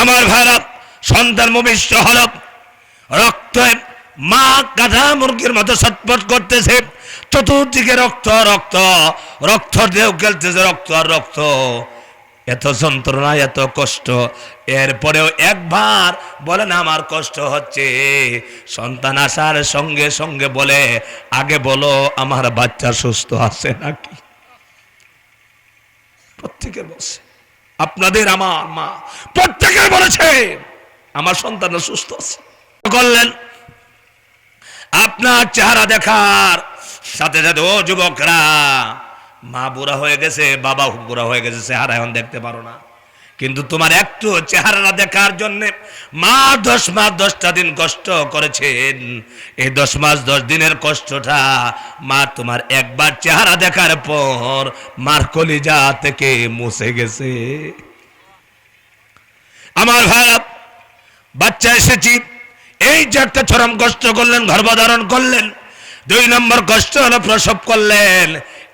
আমার ভাইরা, সন্তান ভূমিষ্ঠ হল, রক্ত মা গাধা মুরগির মতো ছটফট করতেছে, চতুর্দিকে রক্ত রক্ত, রক্ত দেও খেলতেছে, রক্ত আর রক্ত। এত যন্ত্রণা, এত কষ্ট, এরপরেও একবার বলেন আমার কষ্ট হচ্ছে। সন্তান আসার সঙ্গে সঙ্গে বলে, আগে বলো আমার বাচ্চা সুস্থ আছে নাকি। প্রত্যেকের বলছে, আপনাদের আমার মা প্রত্যেকে বলেছে আমার সন্তান সুস্থ আছে। করলেন আপনার চেহারা দেখার সাথে সাথে, ও যুবকরা, মা বুড়া হয়ে গেছে, বাবা বুড়া হয়ে গেছে, চেহারা এখন দেখতে পারো না, কিন্তু তোমার একটু চেহারা দেখার জন্য মা 10 মাস 10টা দিন কষ্ট করেছেন। এই 10 মাস 10 দিনের কষ্টটা মা তোমার একবার চেহারা দেখার পর মার কলিজা থেকে মুছে গেছে। আমার ভাইরা, বাচ্চা এসেছি, এই যে একটা চরম কষ্ট করলেন, গর্ভধারণ করলেন। 2 নম্বর কষ্ট হলো প্রসব করলেন।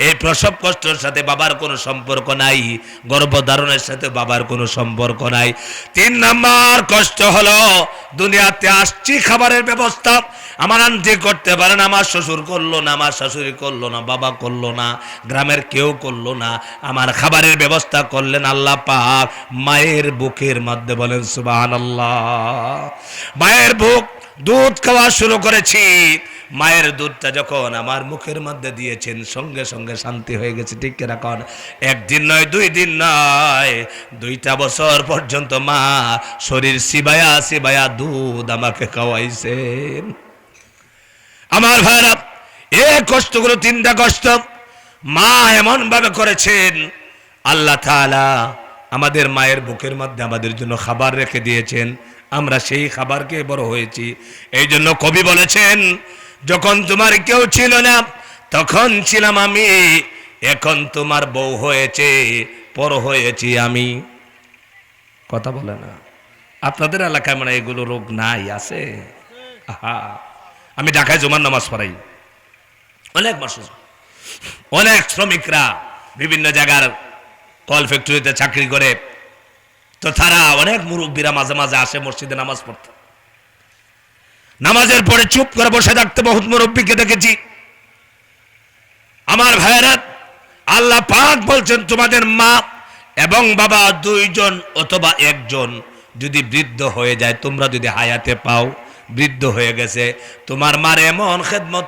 এই প্রসব কষ্টের সাথে বাবার কোনো সম্পর্ক নাই, গর্ভধারণের সাথে বাবার কোনো সম্পর্ক নাই। 3 নম্বর কষ্ট হলো দুনিয়াতে আসছি, খাবারের ব্যবস্থা আমার আন্টি করতে পারেন, আমার শ্বশুর করলো না, আমার শাশুড়ি করলো না, বাবা করলো না, গ্রামের কেউ করলো না, আমার খাবারের ব্যবস্থা করলেন আল্লাহ পাক মায়ের বুকের মধ্যে। বলেন সুবহানাল্লাহ। মায়ের বুক, দুধ খাওয়া শুরু করেছি, মায়ের দুধটা যখন আমার মুখের মধ্যে দিয়েছেন সঙ্গে সঙ্গে শান্তি হয়ে গেছে। ঠিক কিনা কন? 1 দিন নয়, 2 দিন নয়, 2টা বছর পর্যন্ত মা শরীর সিবায়া সিবায়া দুধ আমাকে খাওয়াইছেন। আমার ভাইরা, এই কষ্টগুলো 3টা কষ্ট মা এমন ভাবে করেছেন। আল্লাহ তাআলা আমাদের মায়ের বুকের মধ্যে আমাদের জন্য খাবার রেখে দিয়েছেন, আমরা সেই খাবারকে বড় হয়েছি। এই জন্য কবি বলেছেন, যখন তোমার কেউ ছিল না তখন ছিলাম আমি, এখন তোমার বউ হয়েছে পর হয়েছি আমি। কথা বলে না? আপনাদের এলাকায় মানে এগুলো রোগ নাই? আছে? আহা, আমি ঢাকায় জুমার নামাজ পড়াই, অনেক মানুষ, অনেক শ্রমিকরা বিভিন্ন জায়গার কল ফ্যাক্টরিতে চাকরি করে, তো তারা অনেক মুরব্বীরা মাঝে মাঝে আসে মসজিদে নামাজ পড়তে। নামাজের পরে চুপ করে বসে থাকতে বহুত মুরব্বীকে দেখেছি। আমার ভাইয়েরা, আল্লাহ পাক বলছেন তোমাদের মা এবং বাবা 2 জন অথবা 1 জন যদি বৃদ্ধ হয়ে যায়, তোমরা যদি হায়াতে পাও, বৃদ্ধ হয়ে গেছে, তোমার মার এমন খেদমত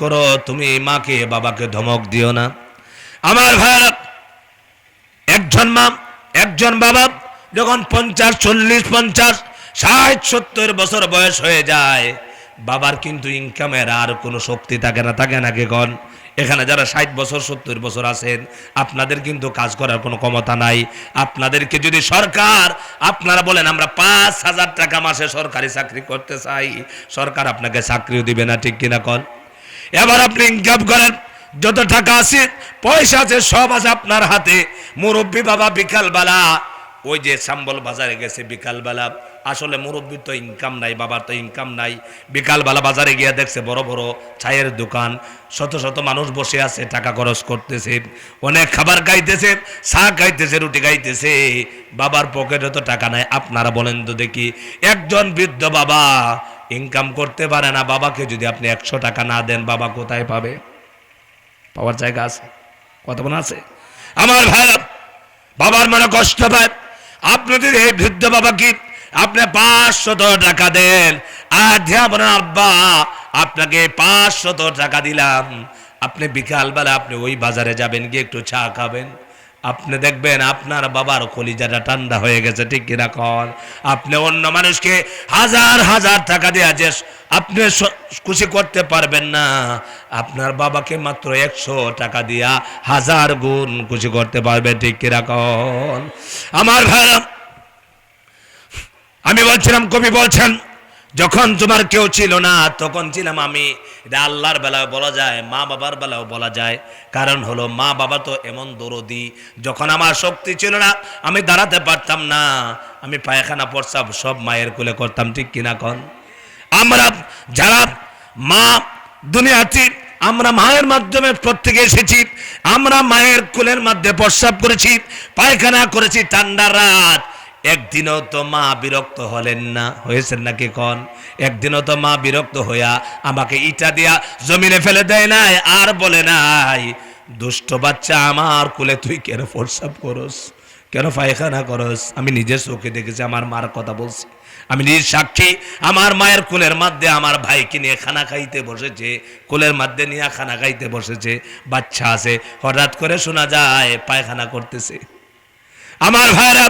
করো, তুমি মাকে বাবাকে ধমক দিও না। আমার ভাইয়েরা, একজন মা একজন বাবা যখন 50, 40, 50, 60, 70 বছর বয়স হয়ে যায়, বাবার কিন্তু ইনকামের আর কোনো শক্তি থাকে না। থাকে নাকি গণ? এখানে যারা 60 বছর 70 বছর আছেন, আপনাদের কিন্তু কাজ করার কোনো ক্ষমতা নাই। আপনাদেরকে যদি সরকার, আপনারা বলেন আমরা 5,000 টাকা মাসে সরকারি চাকরি করতে চাই, সরকার আপনাকে চাকরিও দিবে না। ঠিক কিনা কন? এবার আপনি ইনকাম করেন, যত টাকা আছে পয়সা আছে সব আছে আপনার হাতে। মুরব্বী বাবা বিকালবেলা ওই যে সাম্বল বাজারে গেছে বিকালবেলা, আসলে মুরব্বীর তো ইনকাম নাই, বাবার তো ইনকাম নাই। বিকালবেলা বাজারে গিয়ে দেখছে বড় বড় চায়ের দোকান, শত শত মানুষ বসে আছে, টাকা খরচ করতেছে, অনেক খাবার খাইতেছে, চা খাইতেছে, রুটি খাইতেছে, বাবার পকেটে তো টাকা নাই। আপনারা বলেন তো দেখি, একজন বৃদ্ধ বাবা ইনকাম করতে পারে না, বাবাকে যদি আপনি 100 টাকা না দেন, বাবা কোথায় পাবে? পাওয়ার জায়গা আছে? কথা মনে আছে? আমার ভাইরা, বাবার মনে কষ্ট পায়। আপনি যদি এই বৃদ্ধ বাবাকে আপনি 500 টাকা দেন, আর বলেন আব্বা আপনাকে 500 টাকা দিলাম, আপনি বিকালবেলা আপনি ওই বাজারে যাবেন, গিয়ে একটু চা খাবেন, আপনি দেখবেন আপনার বাবার কলিজাটা ঠান্ডা হয়ে গেছে। ঠিক কিনা কন? আপনি অন্য মানুষকে হাজার হাজার টাকা দেয়া যে আপনি খুশি করতে পারবেন না, আপনার বাবাকে মাত্র 100 টাকা দিয়া 1000 গুণ খুশি করতে পারবেন। ঠিক কিনা কন? আমার ভাইরা, আমি বলছিলাম, কবি বলছেন, যখন তোমার কেউ ছিল না তখন ছিলাম আমি। এটা আল্লাহর বেলায় বলা যায়, মা বাবার বেলাও বলা যায়। কারণ হলো মা বাবা তো এমন দরদি, যখন আমার শক্তি ছিল না, আমি দাঁড়াতে পারতাম না, আমি পায়খানা প্রস্রাব সব মায়ের কোলে করতাম। ঠিক কিনা কন? আমরা যারা মা দুনিয়াতে, আমরা মায়ের মাধ্যমে প্রত্যেকে এসেছি, আমরা মায়ের কোলের মধ্যে প্রস্রাব করেছি, পায়খানা করেছি। ঠান্ডা রাত, একদিনও তো মা বিরক্ত হলেন না? হয়েছেন নাকি কন? একদিনও তো মা বিরক্ত হইয়া আমাকে ইটা দিয়া জমিনে ফেলে দেয় নাই, আর বলে নাই দুষ্ট বাচ্চা আমার কোলে তুই কেন প্রস্রাব করস, কেন পায়খানা করস? আমি নিজের চোখে দেখেছি, আমার মার কথা বলছি, আমি নিজ সাক্ষী। আমার মায়ের কোলের মধ্যে আমার ভাইকে নিয়ে খানা খাইতে বসেছে, কোলের মধ্যে নিয়ে খানা খাইতে বসেছে, বাচ্চা আছে, হঠাৎ করে শোনা যায় পায়খানা করতেছে। আমার ভাইরা,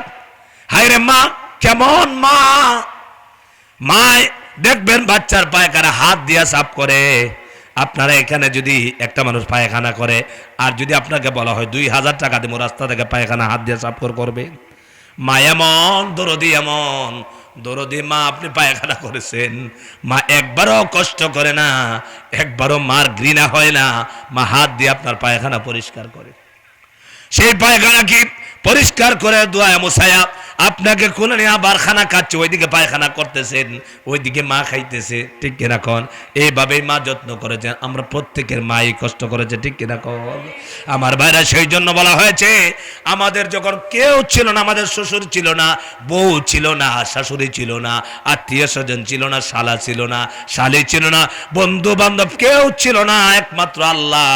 হায়রে মা, কেমন মা! মায় দেখবেন বাচ্চার পায়খানা হাত দিয়া সাফ করে। আপনারা এখানে যদি একটা মানুষ পায়খানা করে আর যদি আপনাকে বলা হয় 2000 টাকা দিব রাস্তা থেকে পায়খানা হাত দিয়ে সাফ করবে, মা এমন দরদি, এমন দরদি মা, আপনি পায়খানা করেছেন, মা একবারও কষ্ট করে না, একবারও মার ঘৃণা হয় না, মা হাত দিয়ে আপনার পায়খানা পরিষ্কার করে। সেই পায়খানা কি পরিষ্কার করে দোয়া মুসায়া আপনাকে কোলে নিয়ে আবার খানা খাচ্ছে, ওইদিকে পায়খানা করতেছেন, ওইদিকে মা খাইতেছে, ঠিক কিনা কন? এইভাবেই মা যত্ন করেছেন, আমরা প্রত্যেকের মাই কষ্ট করেছে, ঠিক কিনা কন? আমার ভাইরা, সেই জন্য বলা হয়েছে আমাদের যখন কেউ ছিল না, আমাদের শ্বশুর ছিল না, বউ ছিল না, শাশুড়ি ছিল না, আত্মীয় স্বজন ছিল না, শালা ছিল না, শালি ছিল না, বন্ধু বান্ধব কেউ ছিল না, একমাত্র আল্লাহ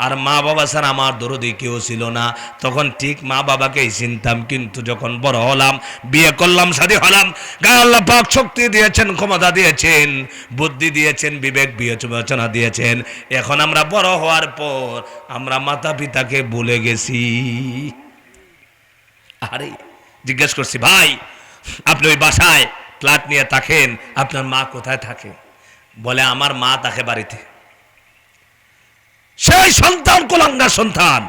আর মা বাবা ছাড়া আমার দরদি কেউ ছিল না। তখন ঠিক মা বাবাকেই চিনতাম, কিন্তু যখন বড় হলাম, বিয়ে করলাম, শাদী হলাম, গায়ে আল্লাহ পাক শক্তি দিয়েছেন, ক্ষমতা দিয়েছেন, বুদ্ধি দিয়েছেন, বিবেক বিবেচনা দিয়েছেন, এখন আমরা বড় হওয়ার পর আমরা মাতা পিতাকে ভুলে গেছি। আরে জিজ্ঞেস করছি, ভাই আপনি ওই বাসায় ফ্ল্যাট নিয়ে থাকেন, আপনার মা কোথায় থাকে? বলে আমার মা থাকে বাড়িতে। সেই সন্তান কুলাঙ্গার সন্তান,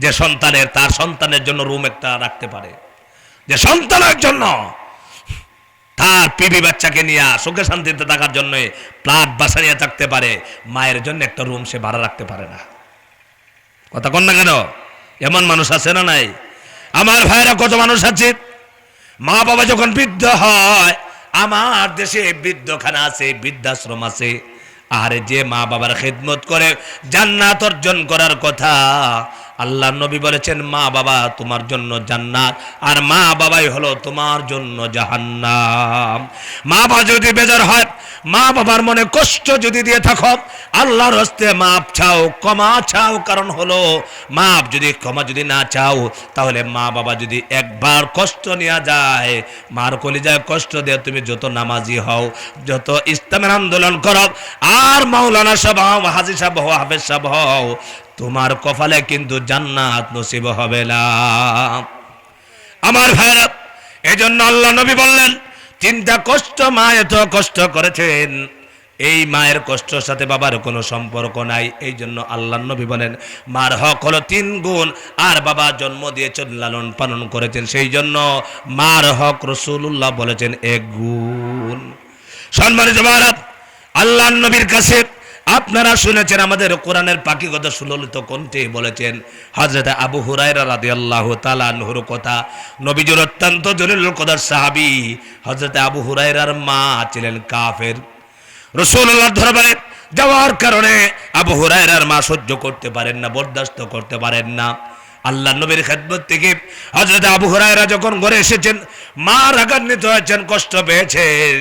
যে সন্তানের তার সন্তানের জন্য রুম একটা রাখতে পারে, যে সন্তানের জন্য তার পিবি বাচ্চাকে নিয়ে সুখে শান্তিতে থাকার জন্য ফ্ল্যাট বাসা নিয়ে থাকতে পারে, মায়ের জন্য একটা রুম সে ভাড়া রাখতে পারে না। কথা কন না কেন? এমন মানুষ আছে না নাই? আমার ভাইরা, কত মানুষ আছে মা বাবা যখন বৃদ্ধ হয়, আমার দেশে বৃদ্ধখানা আছে, বৃদ্ধাশ্রম আছে, আর যে মা বাবার খেদমত করে জান্নাত অর্জন করার কথা। আল্লাহ নবী বলেছেন, মা বাবা তোমার জন্য জান্নাত, আর মা বাবাই হলো তোমার জন্য জাহান্নাম। মা বাবা যদি বেজার হয়, মা বাবার মনে কষ্ট যদি দিয়ে থাকো, আল্লাহর হস্তে মাপ চাও, ক্ষমা চাও। কারণ হলো মাপ যদি, ক্ষমা যদি না চাও, তাহলে মা বাবা যদি একবার কষ্ট নেওয়া যায়, মার কলিজায় কষ্ট দিয়ে তুমি যত নামাজি হও, যত ইসলামের আন্দোলন করো, আর মাওলানা সাহেব হও, হাজী সাহেব হও, হাফেজ সাহেব হও, তোমার কপালে কিন্তু জান্নাত নসিব হবে না। আমার ভাইরা, এজন্য আল্লাহ নবী বললেন, চিন্তা কষ্ট, মা এত কষ্ট করেছেন, এই মায়ের কষ্টের সাথে বাবার কোনো সম্পর্ক নাই। এই জন্য আল্লাহ নবী বলেন, মার হক হলো 3 গুণ, আর বাবা জন্ম দিয়েছেন, লালন পালন করেছেন, সেই জন্য মার হক রাসূলুল্লাহ বলেছেন 1 গুণ। সম্মানিত ভাইরা, আল্লাহ নবীর কাছে আপনারা শুনেছেন, আমাদের কোরআনের পাখিগত সুললিত কণ্ঠে বলেছেন হযরত আবু হুরায়রা রাদিয়াল্লাহু তাআলা আনহুর কথা। নবীজির অত্যন্ত জলিলুল কদর সাহাবী হযরত আবু হুরায়রার মা ছিলেন কাফের। রাসূলুল্লাহর দরবারে যাওয়ার কারণে আবু হুরায়রার মা সহ্য করতে পারেন না, বরদাস্ত করতে পারেন না। আল্লাহ নবীর খেদমত থেকে হযরত আবু হুরায়রা যখন ঘরে এসেছেন, মা রাগান্বিত হয়েছেন, কষ্ট পেয়েছেন।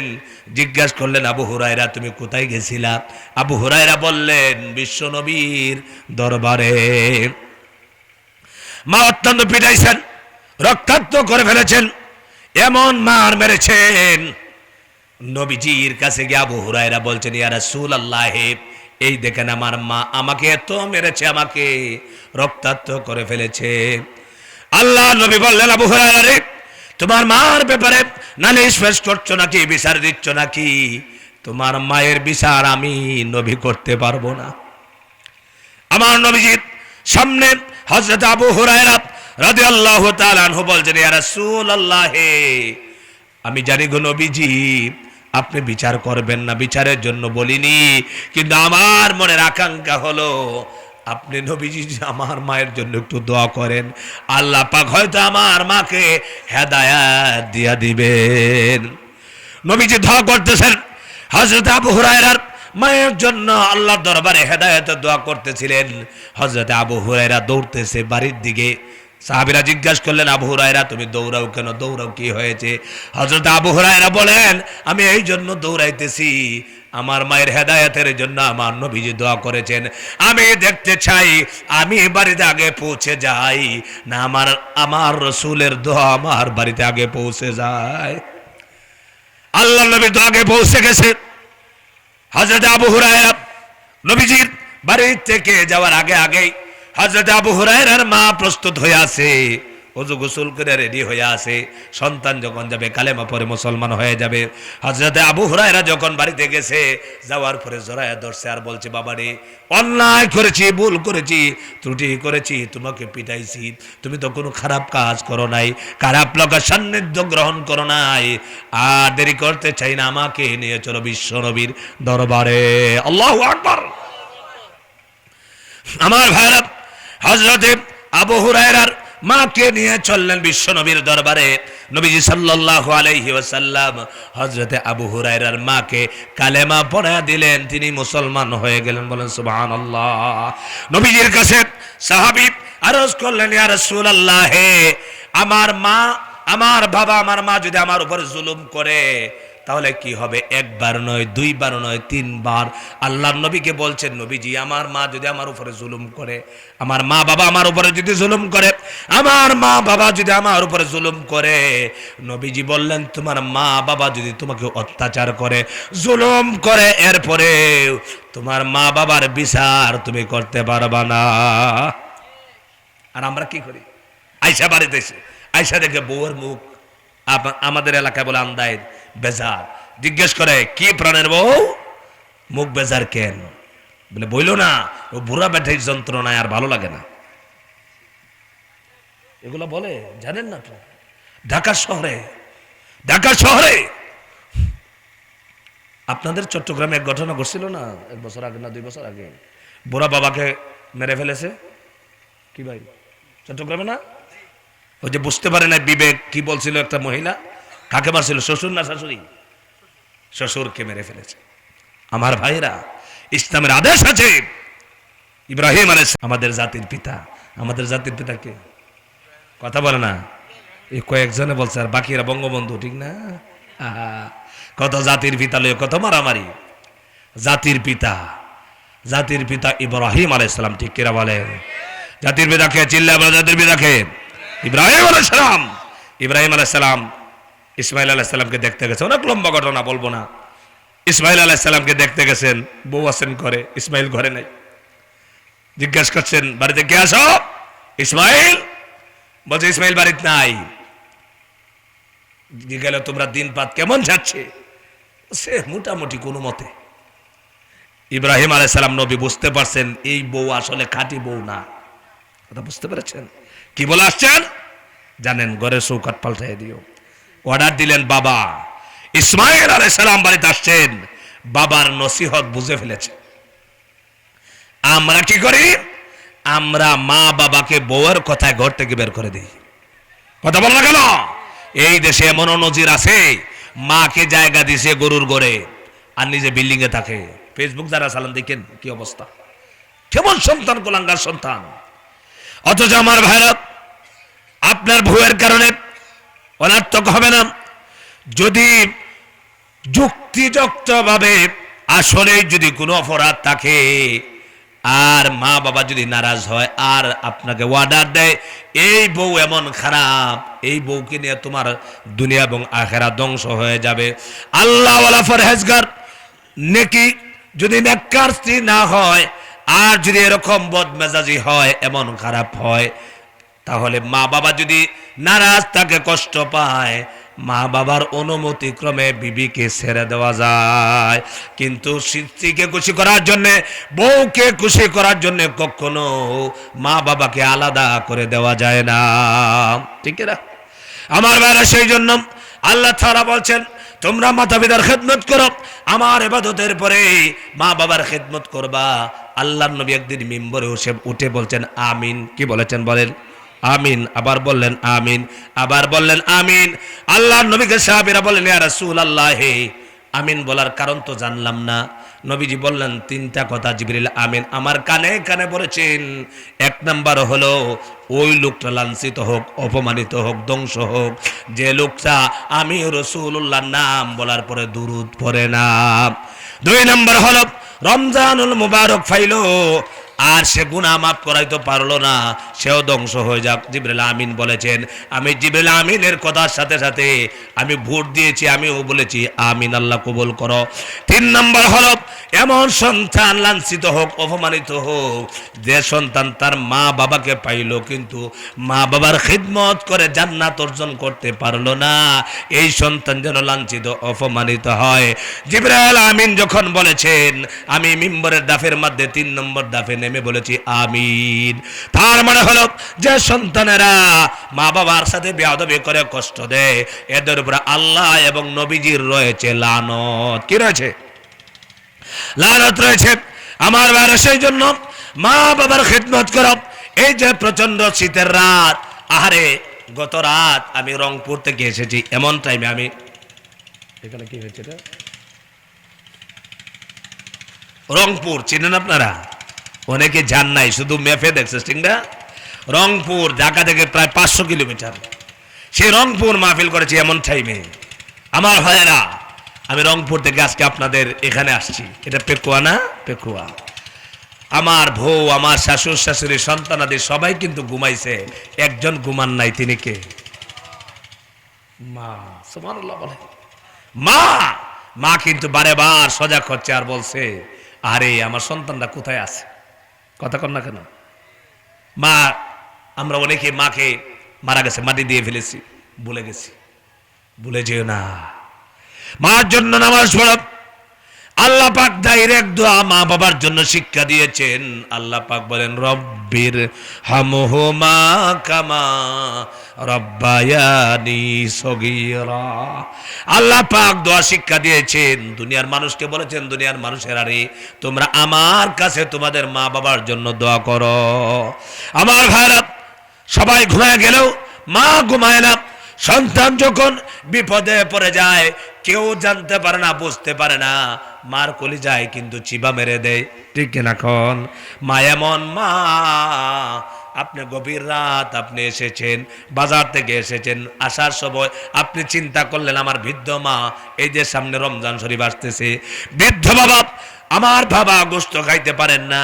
জিজ্ঞাসা করলেন, আবু হুরায়রা তুমি কোথায় গেছিলা? আবু হুরায়রা বললেন, বিশ্ব নবীর দরবারে। মা অত্যন্ত পিটাইছেন, রক্তাক্ত করে ফেলেছেন, এমন মার মেরেছেন। নবীজির কাছে গিয়ে আবু হুরায়রা বলছেন, ইয়া রাসূলুল্লাহ, এই দেখেন আমার মা আমাকে এত মেরেছে, আমাকে রক্তাক্ত করে ফেলেছে। আল্লাহ নবী বললেন, আবু হুরায়রা রে, তোমার মার ব্যাপারে নালিশ পেশ করছো নাকি, বিচার দিচ্ছ নাকি? তোমার মায়ের বিচার আমি নবী করতে পারবো না। আমার নবীজির সামনে হযরত আবু হুরায়রা রাদিয়াল্লাহু তাআলা আনহু বলছেন, ইয়া রাসূলুল্লাহ, আমি জানি গো নবীজি আপনি বিচার করবেন না, বিচারের জন্য বলিনি, কিন্তু আমার মনের আকাঙ্ক্ষা হলো আপনি নবীজি আমার মায়ের জন্য একটু দোয়া করেন, আল্লাহ পাক হয়তো আমার মাকে হেদায়েত দিয়া দিবেন। নবীজি দোয়া করতেছেন, হযরত আবু হুরায়রার মায়ের জন্য আল্লাহর দরবারে হেদায়েতের দোয়া করতেছিলেন। হযরত আবু হুরায়রা দৌড়তেছে বাড়ির দিকে। সাহাবীরা জিজ্ঞাসা করলেন, আবু হুরায়রা তুমি দৌড়াও কেন? দৌড়াও, কি হয়েছে? হযরত আবু হুরায়রা বলেন, আমি এই জন্য দৌড়াইতেছি, আমার মায়ের হেদায়েতের জন্য আমার নবীজি দোয়া করেছেন। আমি দেখতে চাই আমি বাড়িতে আগে পৌঁছে যাই না আমার রাসূলের দোয়া আমার বাড়িতে আগে পৌঁছে যায়। আল্লাহর নবী তো আগে পৌঁছে গেছে। হযরত আবু হুরায়রা নবীজির বাড়ি থেকে যাওয়ার আগে হযরত আবু হুরায়রার মা প্রস্তুত হয়ে আছে, ওযু গোসল করে রেডি হয়ে আছে। সন্তান যখন যাবে কালেমা পড়ে মুসলমান হয়ে যাবে। হযরত আবু হুরায়রা যখন বাড়িতে গেছে, যাওয়ার পরে জড়ায়া ধরছে আর বলছে, বাবা রে, অন্যায় করেছি, ভুল করেছি, ত্রুটি করেছি, তোমাকে পিটাইছি, তুমি তো কোনো খারাপ কাজ করো নাই, খারাপ লোকের সান্নিধ্য গ্রহণ করো নাই, আর দেরি করতে চাই না, আমাকে নিয়ে চলো বিশ্ব নবীর দরবারে। আল্লাহু আকবার। আমার ভাইরা, হযরত আবু হুরায়রার মাকে নিয়ে চললেন বিশ্ব নবীর দরবারে। নবীজি সাল্লাল্লাহু আলাইহি ওয়াসাল্লাম হযরত আবু হুরায়রার মাকে কালেমা পড়া দিলেন, তিনি মুসলমান হয়ে গেলেন। বলেন সুবহানাল্লাহ। নবীজির কাছে সাহাবী আরজ করলেন, ইয়া রাসূলুল্লাহ, আমার মা, আমার বাবা, আমার মা যদি আমার উপর জুলুম করে তাহলে কি হবে? একবার নয়, দুইবার নয়, তিনবার আল্লাহর নবীকে বলছেন, নবীজি আমার মা যদি আমার উপরে জুলুম করে, আমার মা বাবা আমার উপরে যদি জুলুম করে, আমার মা বাবা যদি আমার উপরে জুলুম করে, নবীজি বললেন, তোমার মা বাবা যদি তোমাকে অত্যাচার করে, জুলুম করে, এরপরে তোমার মা বাবার বিচার তুমি করতে পারবা না। আর আমরা কি করি? আয়সা বাড়িতে এসে আয়সা দেখে বউয়ের মুখ, আমাদের এলাকায় বলে আন্দায় বেজার, জিজ্ঞেস করে, কি প্রাণের বউ, মুখ বেজার কেন? বলে, বইল না, ও বুড়া ব্যাঠির যন্ত্রণায় আর ভালো লাগে না। এগুলো বলে, জানেন না তো? ঢাকা শহরে আপনাদের চট্টগ্রামে এক ঘটনা ঘটছিল না, 1 বছর আগে না 2 বছর আগে, বুড়া বাবাকে মেরে ফেলেছে। কি ভাই, চট্টগ্রামে না? ওই যে বুঝতে পারে না বিবেক, কি বলছিল একটা মহিলা, কাকে মারছিল, শ্বশুর না শাশুড়ি? শ্বশুরকে মেরে ফেলেছে। আমার ভাইরা, ইসলামের আদেশ আছে, ইব্রাহিম আলাইহিস আমাদের জাতির পিতা। আমাদের জাতির পিতা কে? কথা বলে না, এই কয়েকজনে বলছে, আর বাকিরা বঙ্গবন্ধু, ঠিক না? কত জাতির পিতা লয়ে কত মারামারি। জাতির পিতা ইব্রাহিম আলাইহিস সালাম, ঠিক কিনা বলেন? জাতির পিতা কে? চিল্লা বলে, জাতির পিতা কে? ইব্রাহিম আলাইহিস সালাম। ইব্রাহিম আলাইহিস সালাম ইসমাইল আলাইহিস সালামকে দেখতে গেছে, অনেক লম্বা ঘটনা, বলবো না। ইসমাইল আলাইহিস সালামকে দেখতে গেছেন, বউ আছেন ঘরে, ইসমাইল ঘরে নাই। জিজ্ঞাসা করছেন, বাড়িতে কে আসো? ইসমাইল বলছে, ইসমাইল বাড়িতে নাই। গেল, তোমরা দিন পাত কেমন যাচ্ছে? সে মোটামুটি কোনো মতে। ইব্রাহিম আলাইহিস সালাম নবী বুঝতে পারছেন এই বউ আসলে খাঁটি বউ না। কথা বুঝতে পেরেছেন? কি বলে আসছেন জানেন? ঘরের চৌকাট পাল্টাই দিও। অর্ডার দিলেন বাবা। ইসমাইল আলাইহিস সালাম বাড়িতে আসছেন, বাবার নসিহত বুঝে ফেলেছে। আমরা কি করি? আমরা মা বাবাকে বউয়ের কথায় ঘর থেকে বের করে দিই। কথা বল না কেন? এই দেশে এমন নজির আছে, মাকে জায়গা দিছে গরুর ঘরে আর নিজে বিল্ডিং এ থাকে। ফেসবুক যারা চালান দেখেন কি অবস্থা, কেমন সন্তান, কোলাঙ্গার সন্তান। অথচ আমার ভাইরা, আপনার ভুয়ের কারণে অনার্থক হবে না। যদি যুক্তিযুক্ত ভাবে আসলে যদি কোনো অপরাধ থাকে আর মা বাবা যদি নারাজ হয় আর আপনাকে অর্ডার দেয়, এই বউ এমন খারাপ, এই বউকে নিয়ে তোমার দুনিয়া এবং আখেরাত ধ্বংস হয়ে যাবে। আল্লাহ ওয়ালা ফরহেজগার নেকি যদি নেককার স্ত্রী না হয় আর যদি এরকম বদমেজাজি হয়, এমন খারাপ হয়, তাহলে মা বাবা যদি নারাজ থাকে, কষ্ট পায়, মা বাবার অনুমতি ক্রমে বিবিকে ছেড়ে দেওয়া যায়। কিন্তু স্ত্রীকে খুশি করার জন্য, বউকে খুশি করার জন্য কখনো মা বাবাকে আলাদা করে দেওয়া যায় না। ঠিক না আমার ভাইরা? সেই জন্য আল্লাহ তাআলা বলছেন, তোমরা মাতা পিতার খেদমত করো, আমার ইবাদতের পরে মা বাবার খেদমত করবা। আল্লাহর নবী একদিন মিম্বরে উঠে বলছেন আমিন। কি বলেছেন বলেন? আমিন। আবার বললেন আমিন, আবার বললেন আমিন। আল্লাহর নবীকে সাহাবীরা বললেন, ইয়া রাসূলুল্লাহ, আমিন বলার কারণ তো জানলাম না। নবীজি বললেন তিনটা কথা জিবরিল আমিন আমার কানে কানে বলেছেন। এক নাম্বার হলো ওই লোকটা লাঞ্ছিত হোক, অপমানিত হোক, ধ্বংস হোক যে লোকটা আমি রাসূলুল্লাহর নাম বলার পরে দুরূদ পড়ে না। দুই নাম্বার হলো রমজানুল মুবারক ফাইলো আর সে গুনাহ মাফ করাইতে পারলো না, সেও ধ্বংস হয়ে যাক। জিবরিল আমিন বলেছেন। আমি জিবরিল আমিনের কথার সাথে সাথে আমি ভোট দিয়েছি, আমিও বলেছি আমিন, আল্লাহ কবুল করো। তিন নম্বর হলো এমন সন্তান লাঞ্ছিত হোক, অপমানিত হোক যে সন্তান তার মা বাবাকে পাইলো কিন্তু মা বাবার খিদমত করে জান্নাত অর্জন করতে পারলো না, এই সন্তান যেন লাঞ্ছিত অপমানিত হয়। জিবরিল আমিন যখন বলেছেন আমি মিম্বরের দাফের মধ্যে 3 নম্বর দাফে নেমে বলেছি আমিন। তার মানে হলো যে সন্তানেরা মা বাবার সাথে বেয়াদবি করে কষ্ট দেয় এদের উপর আল্লাহ এবং নবীজির রয়েছে লানত। কি রয়েছে? লানত রয়েছে। আমার ভাইরা সেই জন্য মা বাবার খিদমত করো। এই যে প্রচন্ড শীতের রাত, আহারে গত রাত আমি রংপুর থেকে এসেছি, এমন টাইমে আমি এখানে কি হয়েছে এটা রংপুর চিনেন আপনারা? অনেকে যান নাই, শুধু ম্যাপে দেখছে ঠিক না? রংপুর ঢাকা থেকে প্রায় 500 কিলোমিটার, সেই রংপুর মাহফিল করেছি এমন টাইমে। আমার ভাইয়েরা আমি রংপুর থেকে আজকে আপনাদের এখানে আসছি, এটা পেকুয়া না? পেকুয়া। আমার বউ, আমার শাশুড় শাশুড়ি, সন্তানাদি সবাই কিন্তু ঘুমাইছে, একজন ঘুমান নাই। তিনি কে? মা। সুবহানাল্লাহ বলে। মা মা কিন্তু বারে বার সজাগ হচ্ছে আর বলছে আরে আমার সন্তানরা কোথায় আছে? কথা কন না কেন? মা, আমরা অনেকে মাকে মারা গেছে মাটি দিয়ে ফেলেছি, ভুলে গেছি। ভুলে যেও না, মার জন্য নামাজ পড়ো। আল্লাহ পাক ডাইরেক্ট দোয়া মা বাবার জন্য শিক্ষা দিয়েছেন। আল্লাহ পাক বলেন রব্বির হামহুমা কামা রব্বায়ানি সগীরা। আল্লাহ পাক দোয়া শিক্ষা দিয়েছেন, দুনিয়ার মানুষকে বলেছেন দুনিয়ার মানুষেরা রে তোমরা আমার কাছে তোমাদের মা বাবার জন্য দোয়া করো। আমার ভাইরা সবাই ঘুমায় গেলেও মা ঘুমায় না। সন্তান যখন বিপদে পড়ে যায় কেউ জানতে পারে না, বুঝতে পারে না, মার কলিজায় কিন্তু চিবা মেরে দেয়, ঠিক কিনা কোন? মা এমন মা, আপনি গভীর রাত আপনি এসেছেন, বাজার থেকে এসেছেন, আসার সময় আপনি চিন্তা করলেন আমার বৃদ্ধ মা, এই যে সামনে রমজান শরীফ আসতেছে, বৃদ্ধ বাবা, আমার বাবা গোশত খাইতে পারেন না,